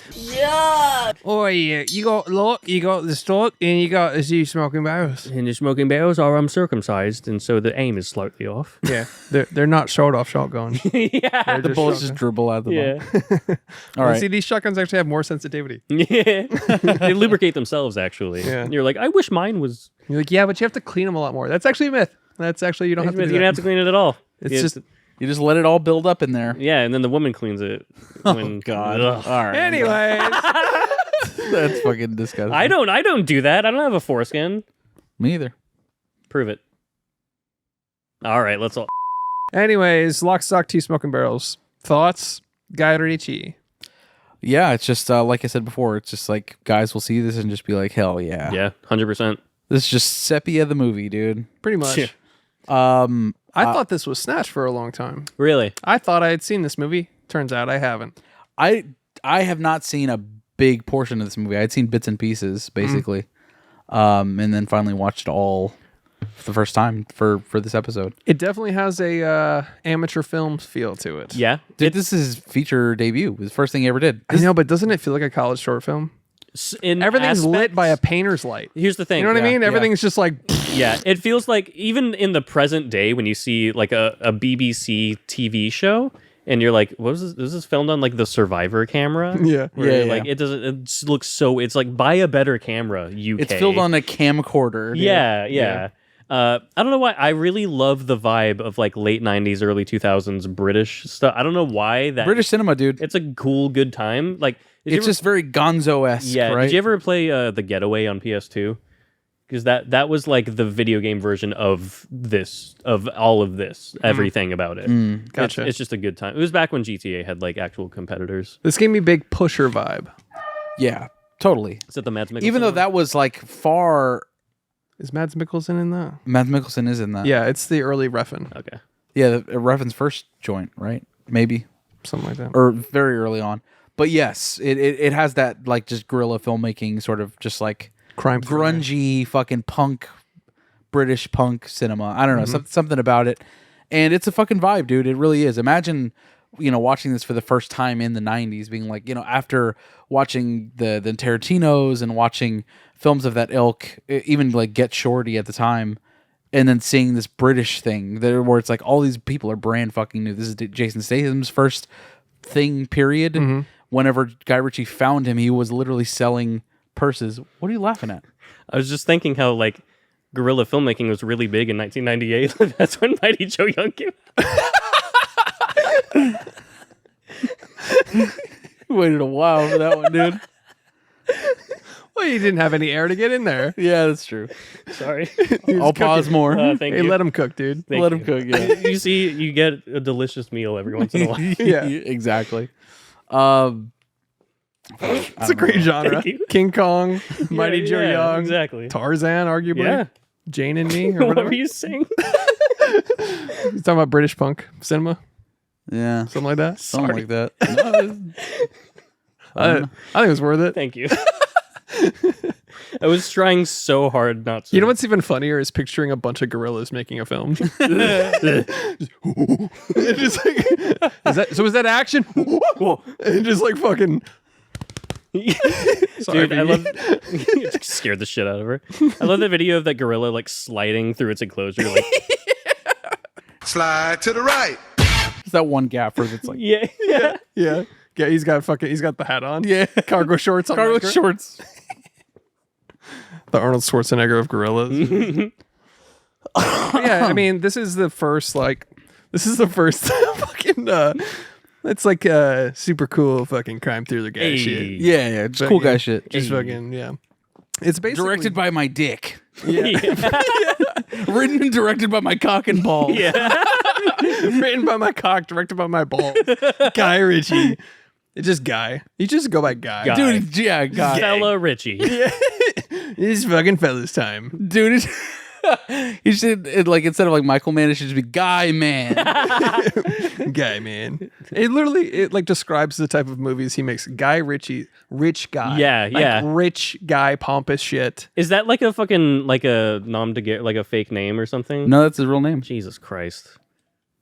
Oh yeah, you got Lock, you got the Stock, and you got the Two Smoking Barrels. And the smoking barrels are uncircumcised, and so the aim is slightly off. Yeah, they're not short-off shotguns. Yeah. The bullets just dribble out of the Yeah. ball. All right. See, these shotguns actually have more sensitivity. Yeah. They lubricate themselves, actually. Yeah. And you're like, I wish mine was. You're like, yeah, but you have to clean them a lot more. That's actually a myth. That's actually, you don't have to do You that. don't have to clean it at all. It's Yeah, just... You just let it all build up in there. Yeah, and then the woman cleans it. When, God. Ugh. All right. Anyways. That's fucking disgusting. I don't do that. I don't have a foreskin. Me either. Prove it. All right, let's all. Anyways, Lock, Stock, Two Smoking Barrels. Thoughts? Guy Ritchie. Yeah, it's just like I said before. It's just like guys will see this and just be like, hell yeah. Yeah, 100%. This is just sepia the movie, dude. Pretty much. Yeah. I thought this was Snatch for a long time. Really? I thought I had seen this movie. Turns out I haven't. I have not seen a big portion of this movie. I had seen bits and pieces, basically. And then finally watched it all for the first time for this episode. It definitely has a amateur film feel to it. Yeah. Dude, this is his feature debut. It was the first thing he ever did. I know, but doesn't it feel like a college short film? In Everything's lit aspects- by a painter's light. Here's the thing. You know what I mean? yeah. Everything's just like... Yeah, it feels like even in the present day when you see like a BBC TV show and you're like, what was this? This is filmed on like the Survivor camera? Yeah. Where, Yeah, like it doesn't. It just looks so. It's like buy a better camera, UK. It's filmed on a camcorder. Dude. Yeah. I don't know why. I really love the vibe of like late '90s, early 2000s British stuff. I don't know why that British cinema, dude. It's a cool, good time. Like It's just very Gonzo-esque, yeah. right? Did you ever play The Getaway on PS2? Because that was like the video game version of this, of all of this, everything about it. Gotcha. It's just a good time. It was back when GTA had like actual competitors. This gave me big Pusher vibe. Yeah, totally. Is that the Mads Mikkelsen Even though one? that was like far... Is Mads Mikkelsen in that? Mads Mikkelsen is in that. Yeah, it's the early Refn. Okay. Yeah, Refn's first joint, right? Maybe. Something like that. Or very early on. But yes, it has that like just guerrilla filmmaking sort of just like Crime grungy fucking punk, British punk cinema. I don't know, something about it. And it's a fucking vibe, dude. It really is. Imagine, watching this for the first time in the 90s, being like, after watching the Tarantinos and watching films of that ilk, even like Get Shorty at the time, and then seeing this British thing there where it's like all these people are brand fucking new. This is Jason Statham's first thing, period. Whenever Guy Ritchie found him, he was literally selling purses. What are you laughing at? I was just thinking how like guerrilla filmmaking was really big in 1998. That's when Mighty Joe Young came out. Waited a while for that one, dude. Well, you didn't have any air to get in there. Yeah, that's true. Sorry. I'll pause more. Thank Hey, you. let him cook, dude. Thank Let you. him cook, yeah. You see, you get a delicious meal every once in a while. Yeah. Exactly. It's a great genre. Thank you. King Kong, Mighty Joe yeah, Young, exactly. Tarzan, arguably. Yeah. Jane and Me, or What whatever. were you saying? He's talking about British punk cinema, Yeah. something like that. Something Sorry. like that. No, I think it was worth it. Thank you. I was trying so hard not to. You know what's even funnier is picturing a bunch of gorillas making a film. Just like, was that action? And just like fucking. Sorry, Dude, I baby. love it scared the shit out of her. I love the video of that gorilla like sliding through its enclosure. Like, Slide to the right. It's that one gaffer that's like yeah. Yeah. Yeah, he's got the hat on. Yeah. Cargo shorts on. cargo like, shorts. The Arnold Schwarzenegger of gorillas. Yeah, I mean, this is the first fucking it's like super cool fucking crime thriller guy Hey. shit. Yeah, just cool guy shit. Just fucking, yeah. It's basically Directed by my dick. Yeah. Written and directed by my cock and balls. Yeah. written by my cock, directed by my balls. Guy Ritchie. It's just Guy. You just go by Guy. Guy. Dude, yeah, God. Fella Richie. It's fucking fellas time. Dude, you should, instead of like Michael Mann, it should just be Guy Man. Guy Man. It like describes the type of movies he makes. Guy Ritchie, rich guy. Yeah, like, yeah. Rich guy, pompous shit. Is that like a fucking like a nom de guerre, like a fake name or something? No, that's his real name. Jesus Christ.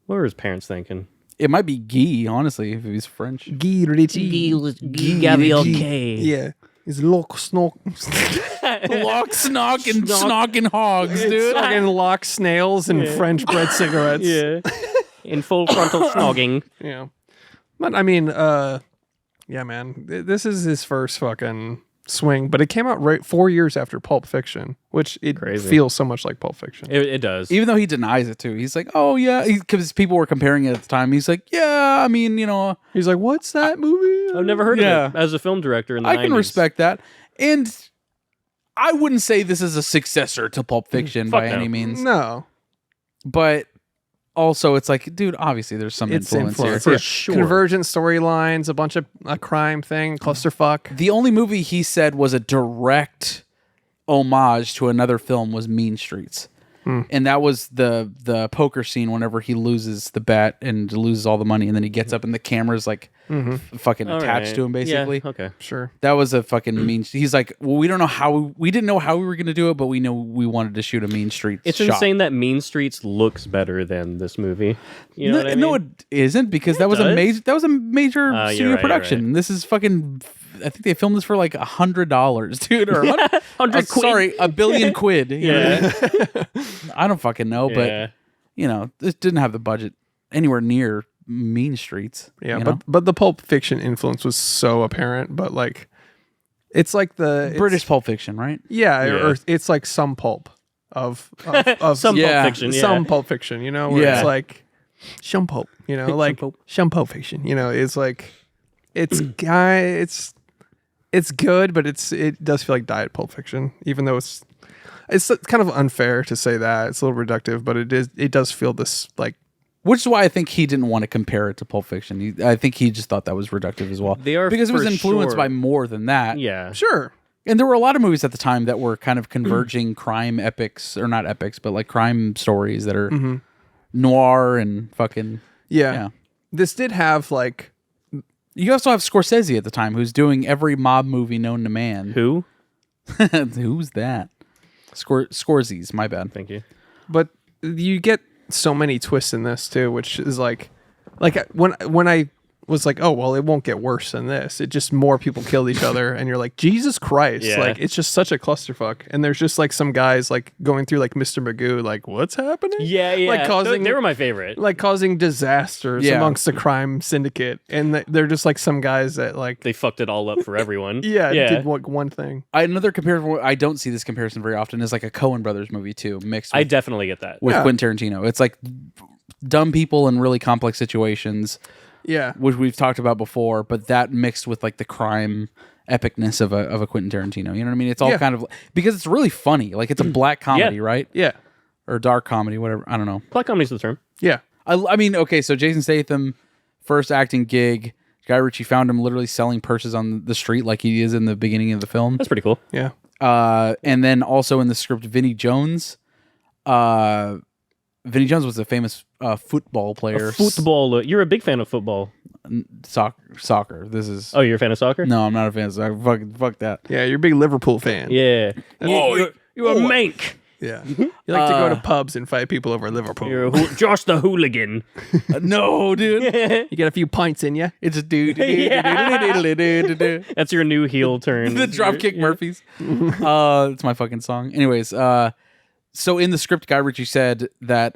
What were his parents thinking? It might be Guy, honestly, if he's French. Guy Ritchie. Yeah. He's lock, snock. Lock, snock, and snocking hogs, dude. Fucking lock snails and French bread cigarettes. Yeah. In full frontal snogging. Yeah. But I mean, yeah, man. This is his first fucking swing, but it came out right 4 years after Pulp Fiction, which it feels so much like Pulp Fiction. It does. Even though he denies it too. He's like, oh yeah, because people were comparing it at the time. He's like, yeah, I mean, He's like, what's that movie? I've never heard of it as a film director in the 90s. I can respect that. And I wouldn't say this is a successor to Pulp Fiction by any means. No. But also, it's like, dude, obviously there's some influence here. For sure. Convergent storylines, a bunch of a crime thing, clusterfuck. The only movie he said was a direct homage to another film was Mean Streets. And that was the poker scene whenever he loses the bet and loses all the money, and then he gets up and the camera's like fucking attached to him, basically. Yeah, okay. Sure. That was a fucking mean. He's like, well, we didn't know how we were gonna do it, but we know we wanted to shoot a Mean Streets. It's shot. insane that Mean Streets looks better than this movie. You know what I mean? No, it isn't, because that was a major studio production. You're right. This is fucking. I think they filmed this for like $100, dude, or $100 quid. Sorry, $1 billion quid. Yeah. I don't fucking know, but this didn't have the budget anywhere near Mean Streets. Yeah, but the Pulp Fiction influence was so apparent. But like, it's like the British Pulp Fiction, right? Yeah, or it's like some pulp of some Pulp Fiction. Yeah. Some Pulp Fiction. Where it's like some pulp. Like some Pulp Fiction. It's like it's good, but it does feel like diet Pulp Fiction, even though it's kind of unfair to say that. It's a little reductive, but it does feel this like. Which is why I think he didn't want to compare it to Pulp Fiction. I think he just thought that was reductive as well. They are, because it was for influenced sure. by more than that. Yeah. Sure. And there were a lot of movies at the time that were kind of converging crime epics, or not epics, but like crime stories that are noir and fucking. Yeah. This did have like. You also have Scorsese at the time, who's doing every mob movie known to man. Who? Who's that? Scorsese's, my bad. Thank you. But you get so many twists in this too, which is like when I was like, oh well, it won't get worse than this. It just more people killed each other, and you're like, Jesus Christ! Yeah. Like it's just such a clusterfuck. And there's just like some guys like going through like Mr. Magoo, like what's happening? Yeah. Like causing they were my favorite. like causing disasters amongst the crime syndicate, and they're just like some guys that like They fucked it all up for everyone. did one thing. Another comparison, I don't see this comparison very often, is like a Coen Brothers movie too, mixed with, I definitely get that. with Quentin Tarantino. It's like dumb people in really complex situations. Yeah, Which we've talked about before, but that mixed with like the crime epicness of a Quentin Tarantino. You know what I mean? It's all kind of because it's really funny. Like it's a black comedy, right? Yeah. Or dark comedy, whatever. I don't know. Black comedy's the term. Yeah. I mean, okay, so Jason Statham, first acting gig. Guy Ritchie found him literally selling purses on the street like he is in the beginning of the film. That's pretty cool. Yeah. And then also in the script, Vinnie Jones. Vinnie Jones was a famous football player. Football. You're a big fan of football. Soccer. This is. Oh, you're a fan of soccer? No, I'm not a fan of soccer. Fuck that. Yeah, you're a big Liverpool fan. Yeah. You're a mank. Yeah. You like to go to pubs and fight people over Liverpool. You're Josh the hooligan. No, dude. You get a few pints in you. It's a dude. That's your new heel turn. The Dropkick Murphys. It's my fucking song. Anyways, so in the script, Guy Ritchie said that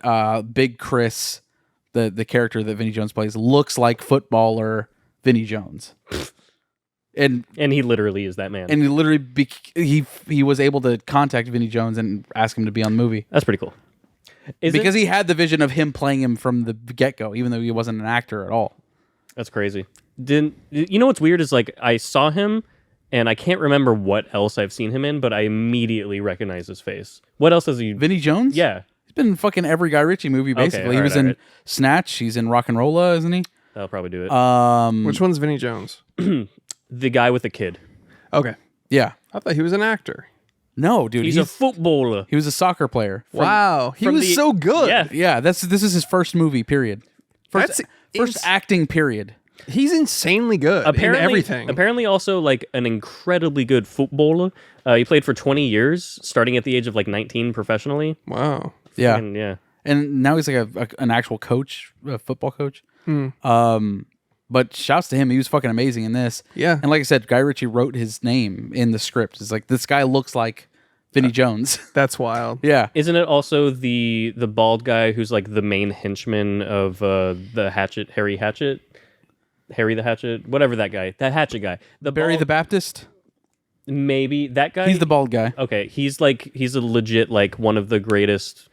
Big Chris, the character that Vinnie Jones plays, looks like footballer Vinnie Jones. And he literally is that man. And he literally he was able to contact Vinnie Jones and ask him to be on the movie. That's pretty cool. Because he had the vision of him playing him from the get-go, even though he wasn't an actor at all. That's crazy. You know what's weird is like I saw him and I can't remember what else I've seen him in, but I immediately recognize his face. What else has he? Vinnie Jones? Yeah. He's been in fucking every Guy Ritchie movie, basically. He was in Snatch. He's in Rock and Rolla, isn't he? That'll probably do it. Which one's Vinnie Jones? The guy with the kid. Okay. Yeah. I thought he was an actor. No, dude. He's a footballer. He was a soccer player. Wow, he was so good. Yeah. Yeah, this is his first movie, period. First acting, period. He's insanely good in everything. Apparently also like an incredibly good footballer. He played for 20 years, starting at the age of like 19 professionally. Wow. Yeah. And, yeah. And now he's like an actual coach, a football coach. But shouts to him. He was fucking amazing in this. Yeah. And like I said, Guy Ritchie wrote his name in the script. It's like, this guy looks like Vinnie Jones. That's wild. Yeah. Isn't it also the bald guy who's like the main henchman of the Hatchet, Harry the Hatchet, whatever that guy, that Hatchet guy. Barry the Baptist? Maybe that guy. He's the bald guy. Okay, he's a legit like one of the greatest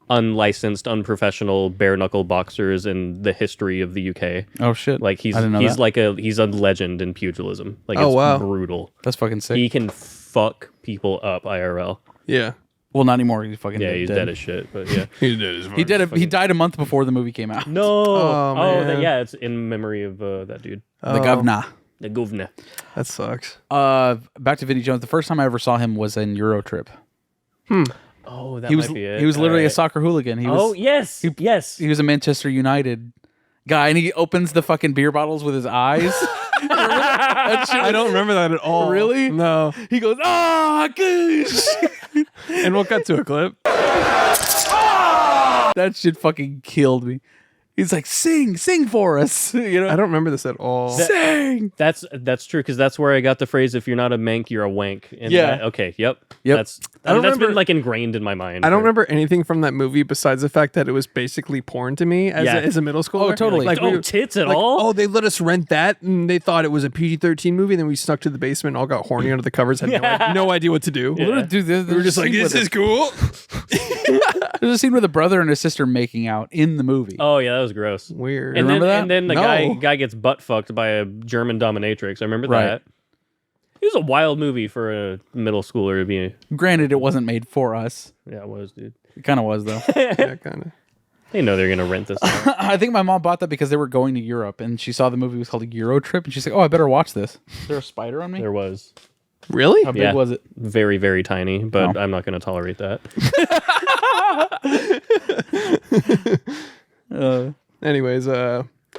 unlicensed, unprofessional bare knuckle boxers in the history of the UK. Oh shit! Like he's I didn't know that. he's a legend in pugilism. Like Oh, it's wow. brutal. That's fucking sick. He can fuck people up IRL. Yeah. Well, not anymore. He's fucking He's dead as shit. But yeah, He did his He died a month before the movie came out. no. Oh, man. Yeah, it's in memory of that dude, The governor. the governor. That sucks. Back to Vinnie Jones. The first time I ever saw him was in Eurotrip. Oh, that He was might be it. he was literally a Alright. soccer hooligan. He was yes, yes. he was a Manchester United guy, and he opens the fucking beer bottles with his eyes. I don't remember that at all. Really? No. He goes, "Ah, gosh." And we'll cut to a clip. That shit fucking killed me. He's like, sing for us. You know, I don't remember this at all. sing. That's true because that's where I got the phrase "if you're not a mank, you're a wank." And Yeah. okay. Yep. Yep. That's don't that's remember- been like ingrained in my mind. I don't remember anything from that movie besides the fact that it was basically porn to me as, Yeah. as a middle schooler. Oh, totally. Like, oh, tits at all? Oh, they let us rent that, and they thought it was a PG-13 movie. And then we snuck to the basement, all got horny under the covers, had no idea what to do. Yeah. Dude, We were just like, "This is cool." There's a scene with a brother and a sister making out in the movie. Oh yeah, that was gross. Weird. And Remember then, that? And then the No. guy gets butt fucked by a German dominatrix. I remember Right. that. It was a wild movie for a middle schooler to be. Granted, it wasn't made for us. Yeah, it was, dude. It kind of was, though. Yeah, kind of. They know they're gonna rent this out. I think my mom bought that because they were going to Europe, and she saw the movie was called Euro Trip, and she's like, "Oh, I better watch this." Is there a spider on me? There was Really? How big Yeah. was it? very, very tiny, but Oh. I'm not gonna tolerate that. Anyways,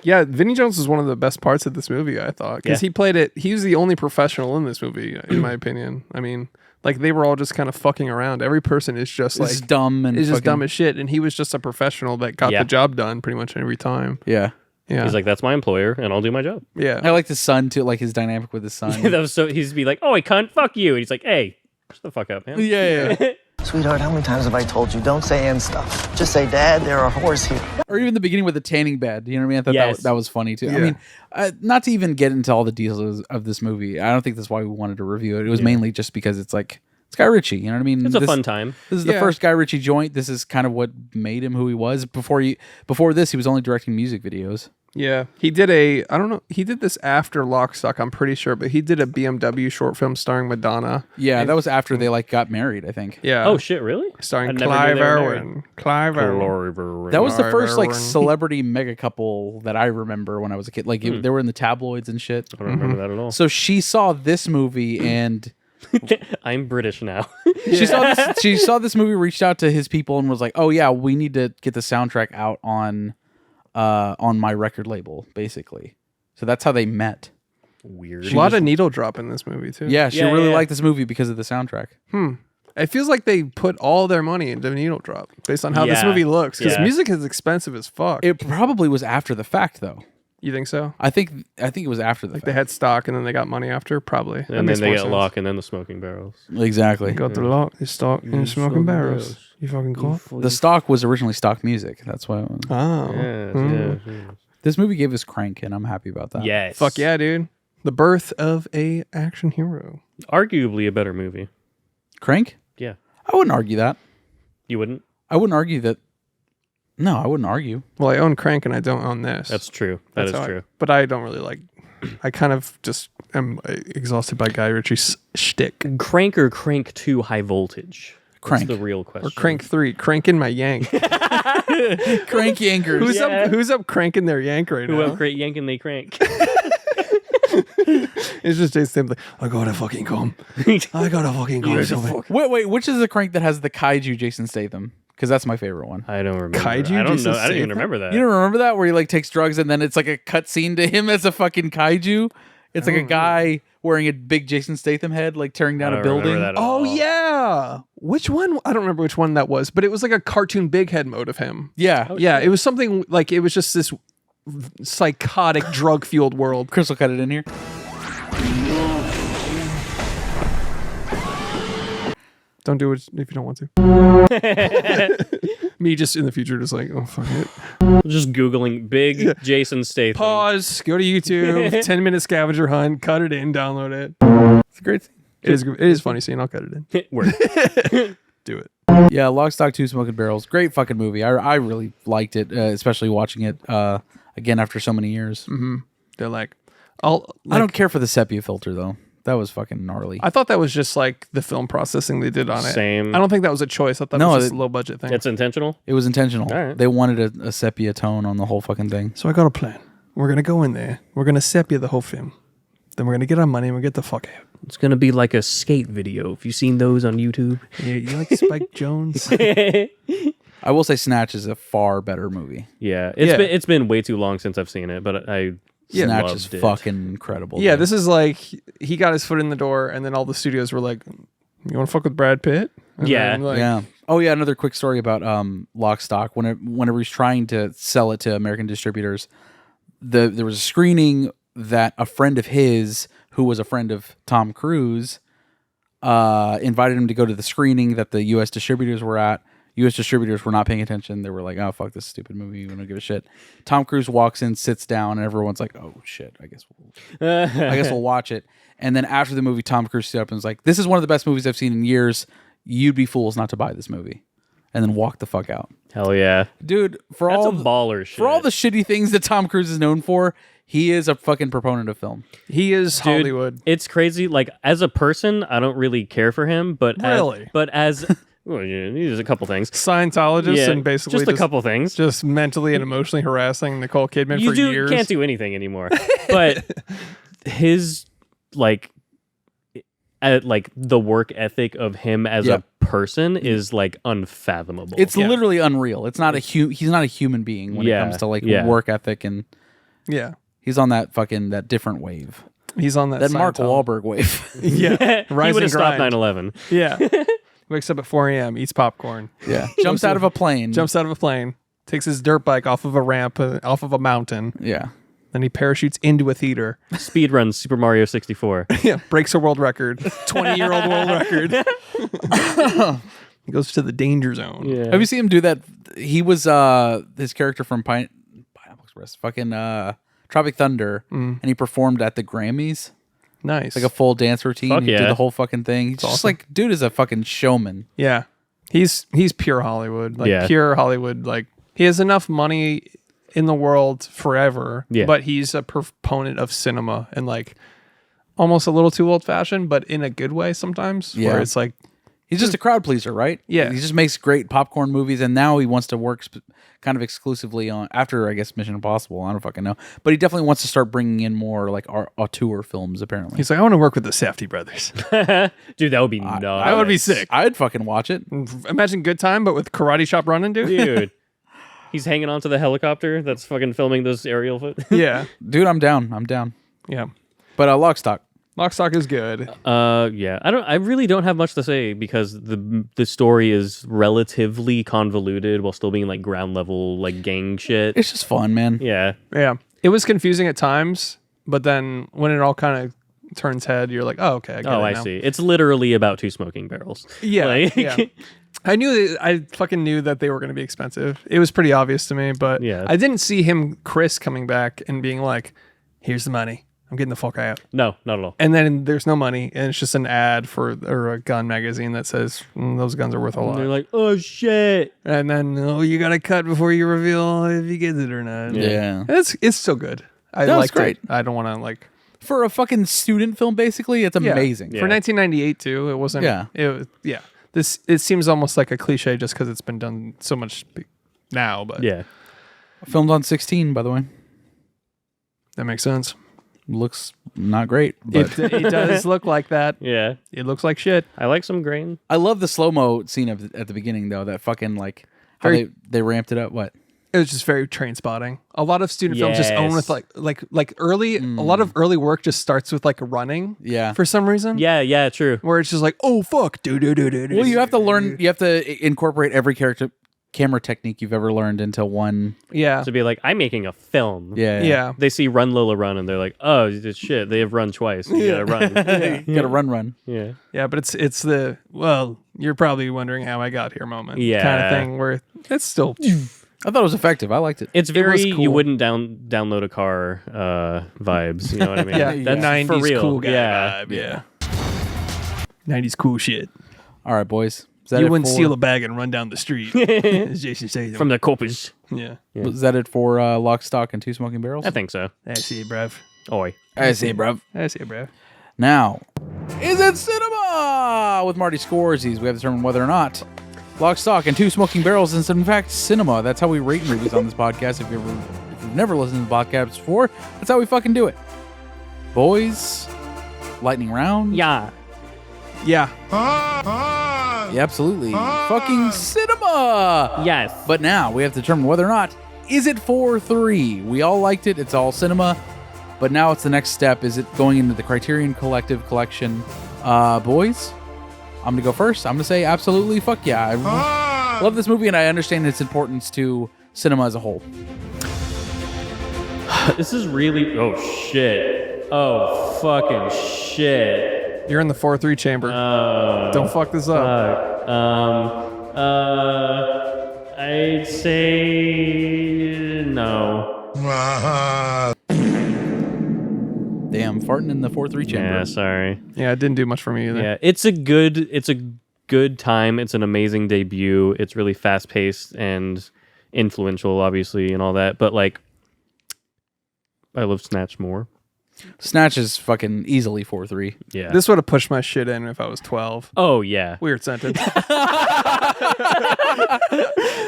yeah, Vinnie Jones was one of the best parts of this movie, I thought, because Yeah. he played it. He was the only professional in this movie, in my opinion. I mean, like they were all just kind of fucking around. Every person is just It's like dumb and is just fucking- dumb as shit, and he was just a professional that got Yeah. the job done pretty much every time. Yeah. Yeah, He's like, "That's my employer, and I'll do my job." yeah. I liked his son too, like his dynamic with his son. That was so. He'd be like, "Oh, I cunt, fuck you," and he's like, "Hey, shut the fuck up, man." yeah. Sweetheart, how many times have I told you, don't say and stuff. Just say, Dad, there are whores here. Or even the beginning with the tanning bed. You know what I mean? I thought Yes. that was funny too. I Yeah. mean, not to even get into all the details of this movie. I don't think that's why we wanted to review it. It was mainly just because it's like, it's Guy Ritchie. You know what I mean? It's a fun time. This is the Yeah. first Guy Ritchie joint. This is kind of what made him who he was. Before this, he was only directing music videos. Yeah, he did I don't know, he did this after Lock, Stock, I'm pretty sure, but he did a BMW short film starring Madonna. Yeah, that was after they like got married, I think. Yeah. Oh shit, really? Starring I never knew Clive they were Irwin. Clive Irwin. That was the first like Irwin. celebrity mega couple that I remember when I was a kid. Like they were in the tabloids and shit. I don't remember that at all. So she saw this movie and I'm British now. she saw this movie, reached out to his people and was like, "Oh yeah, we need to get the soundtrack out on my record label, basically." So that's how they met. Weird. A lot of needle drop in this movie too. Yeah, she Yeah, really yeah. liked this movie because of the soundtrack. It feels like they put all their money into needle drop based on how this Yeah. movie looks, because Yeah. music is expensive as fuck. It probably was after the fact, though. You think so? I think it was after the Like fact. they had stock and then they got money after? Probably. That and then makes they more get sense. lock and then the smoking barrels. Exactly. Got the lock, the stock, and the smoking barrels. You fucking cool? The stock was originally stock music. That's why. Oh. Yeah. This movie gave us Crank, and I'm happy about that. Yes. Fuck yeah, dude. The birth of a action hero. Arguably a better movie. Crank? Yeah. I wouldn't argue that. You wouldn't? I wouldn't argue that. No, I wouldn't argue. Well, I own Crank and I don't own this. That's true. That That's is how true. but I don't really like. I kind of just am exhausted by Guy Ritchie's shtick. Crank or Crank 2 High Voltage? Crank. That's the real question. Or Crank 3, cranking my yank. Crank Yankers. Who's up cranking their yank right Who now? up great yanking they crank? It's just Jason Statham. I gotta fucking come. I gotta fucking come. Wait, which is the crank that has the kaiju Jason Statham? Because that's my favorite one. I don't remember. Kaiju I don't Jason know. I don't even Statham? remember that. You don't remember that where he like takes drugs and then it's like a cutscene to him as a fucking kaiju? It's like a guy wearing a big Jason Statham head, like tearing down I a don't remember building. that at Oh all. yeah, which one? I don't remember which one that was, but it was like a cartoon big head mode of him. Yeah. Yeah, it was something like it was just this psychotic drug fueled world. Chris will cut it in here. Don't do it if you don't want to. Me just in the future, just like, oh fuck it. Just Googling big Jason Statham. Pause. Go to YouTube. 10-minute scavenger hunt. Cut it in. Download it. It's a great scene. It is funny scene. I'll cut it in. Word. Do it. Yeah, Lock, Stock, 2 Smoking Barrels. Great fucking movie. I really liked it, especially watching it again after so many years. Mm-hmm. They're like, I don't care for the sepia filter though. That was fucking gnarly. I thought that was just like the film processing they did on it. Same. I don't think that was a choice. I thought it was just a low budget thing. It's intentional. It was intentional. All right. They wanted a sepia tone on the whole fucking thing. So I got a plan. We're gonna go in there. We're gonna sepia the whole film. Then we're gonna get our money and we get the fuck out. It's gonna be like a skate video. If you've seen those on YouTube. Yeah, you like Spike Jones? I will say Snatch is a far better movie. Yeah, it's been way too long since I've seen it, but Snatch loved is it. fucking incredible. Yeah, dude. this is like he got his foot in the door, and then all the studios were like, "You want to fuck with Brad Pitt?" And Yeah. then, like, Yeah. Oh yeah, another quick story about Lock, Stock. Whenever he's trying to sell it to American distributors, there was a screening that a friend of his, who was a friend of Tom Cruise, invited him to go to the screening that the U.S. distributors were at. U.S. distributors were not paying attention. They were like, "Oh fuck this stupid movie. We don't give a shit." Tom Cruise walks in, sits down, and everyone's like, "Oh shit. I guess we'll watch it." And then after the movie, Tom Cruise stood up and was like, "This is one of the best movies I've seen in years. You'd be fools not to buy this movie." And then walked the fuck out. Hell yeah, Dude, for that's all a baller shit. for all the shitty things that Tom Cruise is known for, he is a fucking proponent of film. he is Dude, Hollywood. It's crazy. Like as a person, I don't really care for him, but Really? as well, yeah, there's a couple things. Scientologist Yeah, and basically just a couple things. just mentally and emotionally harassing Nicole Kidman You for years. can't do anything anymore. But his like the work ethic of him as Yep. a person is like unfathomable. It's literally unreal. It's not he's not a human being when it Yeah, comes to like yeah. work ethic, and Yeah, he's on that different wave. he's on that. That Mark Scientology. Wahlberg wave. Yeah, he Rise would and have stopped grind. 9/11. Yeah, wakes up at 4 a.m., eats popcorn, Yeah. Jumps out of a plane. jumps out of a plane, takes his dirt bike off of a ramp, off of a mountain. Yeah. Then he parachutes into a theater. Speed runs Super Mario 64. Yeah, breaks a world record, 20-year-old world record. He goes to the danger zone. Yeah. Have you seen him do that? He was his character from Pineapple Express, fucking Tropic Thunder, and he performed at the Grammys. Nice. Like a full dance routine. Fuck He did yeah. the whole fucking thing. He's just awesome. like, dude is a fucking showman. Yeah. He's pure Hollywood. Like Yeah. pure Hollywood. Like he has enough money in the world forever. Yeah. But he's a proponent of cinema and like almost a little too old fashioned, but in a good way sometimes. Yeah. Where it's like He's just a crowd pleaser, right? Yeah. He just makes great popcorn movies, and now he wants to work kind of exclusively on, after, I guess, Mission Impossible. I don't fucking know. But he definitely wants to start bringing in more, like, auteur films, apparently. he's like, I want to work with the Safdie brothers. Dude, that would be nuts. That would be sick. I'd fucking watch it. Imagine Good Time, but with Karate Shop running, dude. Dude. He's hanging onto the helicopter that's fucking filming those aerial foot. Yeah. Dude, I'm down. I'm down. Yeah. But Lock, Stock. Lock, Stock is good. Yeah. I really don't have much to say because the story is relatively convoluted while still being like ground level like gang shit. It's just fun, man. Yeah. Yeah. It was confusing at times, but then when it all kind of turns head, you're like, oh, okay. I get it I now. see. It's literally about 2 smoking barrels. Yeah. Like- Yeah. I fucking knew that they were going to be expensive. It was pretty obvious to me, but Yeah. I didn't see Chris coming back and being like, here's the money. I'm getting the fuck out. No, not at all. And then there's no money, and it's just an ad or a gun magazine that says those guns are worth a And lot. they're like, oh shit. And then you got to cut before you reveal if he gets it or not. Yeah. It's so good. I No, it's liked great. it. I don't want to like For a fucking student film, basically, it's amazing. Yeah. for 1998 too. It wasn't. Yeah. Yeah. It seems almost like a cliche just because it's been done so much now, but Yeah. Filmed on 16, by the way. that makes sense. looks not great. But It does look like that. Yeah. It looks like shit. I like some grain. I love the slow-mo scene at the beginning, though. That fucking, like, how they ramped it up. What? It was just very train spotting. A lot of student films just own with like early. A lot of early work just starts with like running. Yeah. For some reason. Yeah, true. Where it's just like, oh fuck, Well, you have to learn. You have to incorporate every camera technique you've ever learned into one. Yeah. To be like, I'm making a film. Yeah. They see Run Lola Run and they're like, oh shit, they have run twice. You gotta run. You gotta run. Yeah. Yeah, but it's the you're probably wondering how I got here moment. Yeah. Kind of thing where it's still. I thought it was effective. I liked it. It's very cool. you wouldn't download a car vibes. You know what I mean? Yeah, That's 90s for real. cool guy Yeah. vibe. Yeah. 90s cool shit. All right, boys. Is that You it wouldn't for- steal a bag and run down the street. As Jason says. From the corpus. Yeah. Was that it for Lock, Stock, and Two Smoking Barrels? I think so. I see it, bruv. Oi. I see, bruv. I see it, bruv. Now, is it cinema? With Marty Scorsese, we have to determine whether or not Lock, Stock, and Two Smoking Barrels is in fact cinema. That's how we rate movies on this podcast. If you've never listened to the podcast before, that's how we fucking do it. Boys, lightning round. Yeah. Yeah. Yeah, absolutely. Fucking cinema. Yes. But now we have to determine whether or not is it 4-3. We all liked it. It's all cinema. But now it's the next step. Is it going into the Criterion Collective collection? Boys, I'm going to go first. I'm going to say absolutely fuck yeah. I love this movie and I understand its importance to cinema as a whole. This is really. Oh shit. Oh fucking shit. You're in the 4-3 chamber. Don't fuck this up. I'd say no. Damn, farting in the 4-3 chamber. Yeah, sorry. Yeah, it didn't do much for me either. Yeah, it's a good time. It's an amazing debut. It's really fast paced and influential, obviously, and all that. But like, I love Snatch more. Snatch is fucking easily 4-3. Yeah. This would have pushed my shit in if I was 12. Oh yeah. Weird sentence.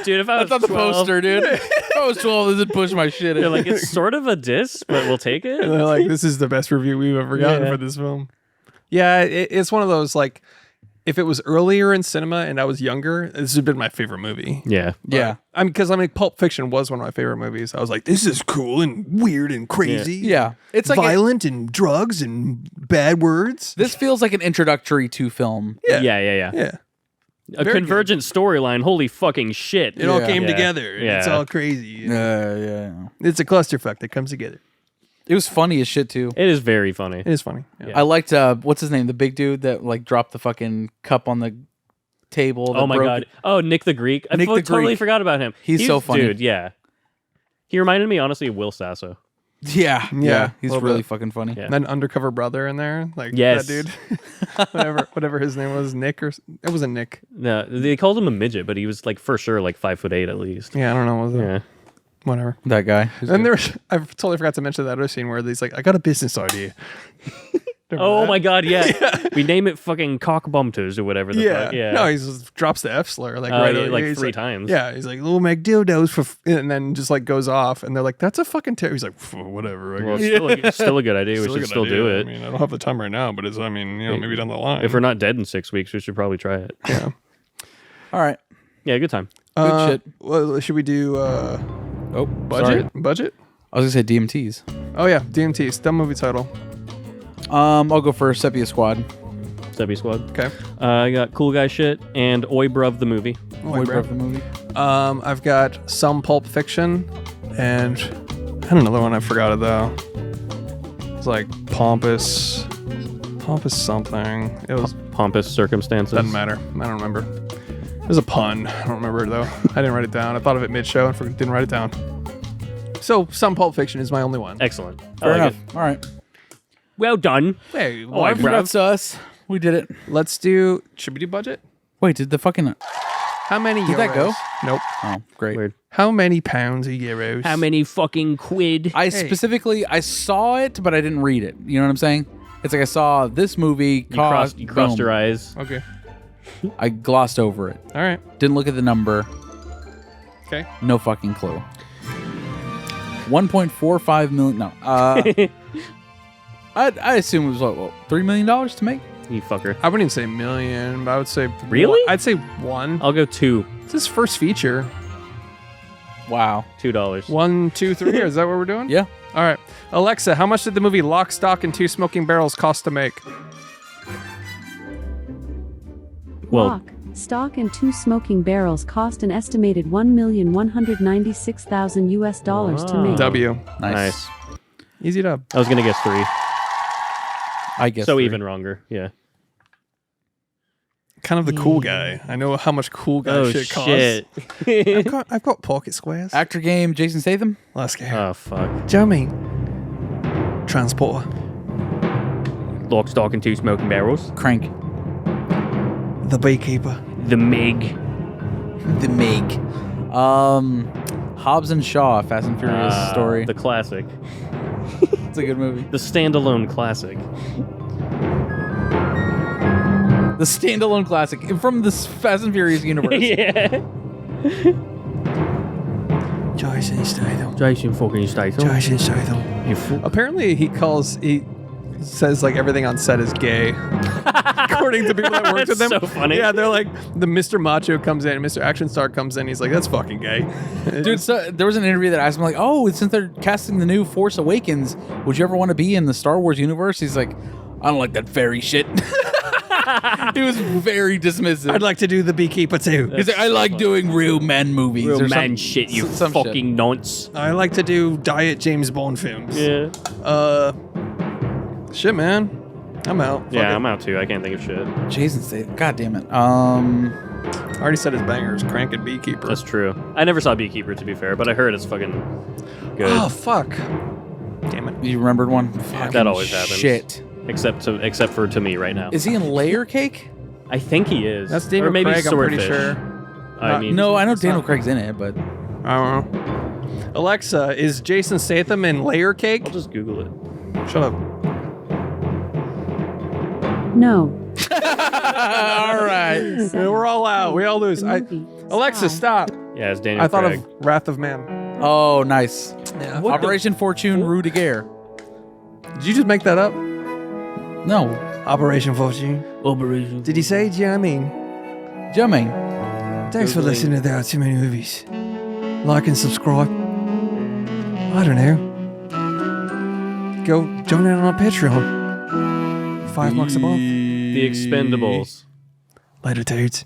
Dude, if I was That's on the 12, poster, dude. If I was 12, this would push my shit in. They're like, it's sort of a diss, but we'll take it. And they're like, this is the best review we've ever gotten for this film. Yeah, it's one of those, like, if it was earlier in cinema and I was younger, this would have been my favorite movie. Yeah. Yeah. Because Pulp Fiction was one of my favorite movies. I was like, this is cool and weird and crazy. Yeah. It's like violent and drugs and bad words. this feels like an introductory to film. Yeah. Yeah. A Very convergent storyline. Holy fucking shit. It all came Yeah. together. And It's Yeah. all crazy. Yeah. It's a clusterfuck that comes together. It was funny as shit, too. It is very funny. It is funny. Yeah. I liked, what's his name? The big dude that, like, dropped the fucking cup on the table. Oh my god. Oh, Nick the Greek. I Nick the totally Greek. forgot about him. He's so funny. Dude, yeah. He reminded me, honestly, of Will Sasso. Yeah. He's little really bit. fucking funny. Yeah. And then undercover brother in there, like Yes. that dude, whatever his name was, Nick or it wasn't Nick. No, they called him a midget, but he was like for sure like 5'8" at least. Yeah, I don't know. Was it? Yeah. Whatever. That guy. And I totally forgot to mention that other scene where he's like, I got a business idea. Oh my god, yeah. We name it fucking cockbumpters or whatever the fuck. Yeah. No, he just drops the F slur like Yeah, away. like He's 3 times. Yeah, he's like little McDildos and then just like goes off, and they're like, "That's a fucking terrible." He's like, "Whatever." I Well, guess. it's still a good idea. We Still a should good still do idea. it. I mean, I don't have the time right now, but it's. I mean, maybe down the line. If we're not dead in 6 weeks, we should probably try it. yeah. All right. Yeah, good time. Good shit. Well, should we do Oh, budget? sorry. Budget? I was going to say DMTs. Oh yeah, DMT. Dumb movie title. I'll go for Sepia Squad. Stubby Squad. Okay. I got Cool Guy Shit and Oi Bruv the movie. Boy, bro. the movie. I've got some Pulp Fiction, and I had another one. I forgot it though. It's like pompous something. It was Pompous Circumstances. doesn't matter. I don't remember. It was a pun. I don't remember it though. I didn't write it down. I thought of it mid-show and didn't write it down. So some Pulp Fiction is my only one. Excellent. I Fair like enough. it. All right. Well done. Hey, Oh, I forgot. That's us. We did it. let's do. Should we do budget? Wait, did the fucking... How many? Did that euros? go? Nope. Oh, great. Weird. How many pounds or euros? How many fucking quid? I specifically, I saw it, but I didn't read it. You know what I'm saying? It's like I saw this movie cost... You crossed boom. your eyes. Okay. I glossed over it. All right. Didn't look at the number. Okay. No fucking clue. 1.45 million. No. I assume it was what $3 million to make. You fucker. I wouldn't even say million, but I would say Really? I'd say one. I'll go 2. It's his first feature. Wow. $2. 1, 2, 3. Is that what we're doing? Yeah. All right. Alexa, how much did the movie Lock, Stock, and Two Smoking Barrels cost to make? Well, Lock, Stock, and Two Smoking Barrels cost an estimated $1,196,000 US to make. W. nice. Easy dub. I was gonna guess 3. I guess So 3. even wronger. Yeah. Kind of the cool guy. I know how much cool guy Oh shit costs. shit. I've got pocket squares. Actor game, Jason Statham. Let's go. Oh fuck. Do you know what I mean? Transporter. Lock, Stock, and Two Smoking Barrels. Crank. The Beekeeper. The Mig. The Meg. Hobbs and Shaw, Fast and Furious story. The classic. It's a good movie. The standalone classic. The standalone classic from the Fast and Furious universe. Yeah. Jason Statham. Jason fucking Statham. Jason Statham. Apparently, he says like everything on set is gay. According to people that worked with him. So funny. Yeah, they're like, the Mr. Macho comes in, Mr. Action Star comes in, he's like, that's fucking gay. Dude, so there was an interview that asked him like, "Oh, since they're casting the new Force Awakens, would you ever want to be in the Star Wars universe?" He's like, "I don't like that fairy shit." He was very dismissive. I'd like to do the Beekeeper too. He's like, "I like doing real men movies." Real or man some- shit, you some fucking shit. nonce. I like to do diet James Bond films. Yeah. Shit, man. I'm out. Fuck Yeah, it. I'm out too. I can't think of shit. Jason Statham. God damn it. I already said his bangers, Crank and Beekeeper. That's true. I never saw Beekeeper, to be fair, but I heard it's fucking good. Oh, fuck. Damn it. You remembered one? Fucking That always happens. Shit. Except for to me right now. Is he in Layer Cake? I think he is. That's Daniel or maybe Craig, I'm pretty Swordfish. sure. I mean, No, I know Daniel not- Craig's in it, but I don't know. Alexa, is Jason Statham in Layer Cake? I'll just Google it. Shut up. No. all right. We're all out. We all lose. Alexa, stop. Yeah, it's Daniel I thought Craig. of Wrath of Man. Oh, nice. Yeah. Operation Fortune, Rue de Guerre. Did you just make that up? No. Operation Fortune. Operation. Did he say? Do you know what I mean? Jumping. Thanks for listening to There Are Too Many Movies. Like and subscribe. I don't know. Go join in on our Patreon. $5 a month. The Expendables. Later, dudes.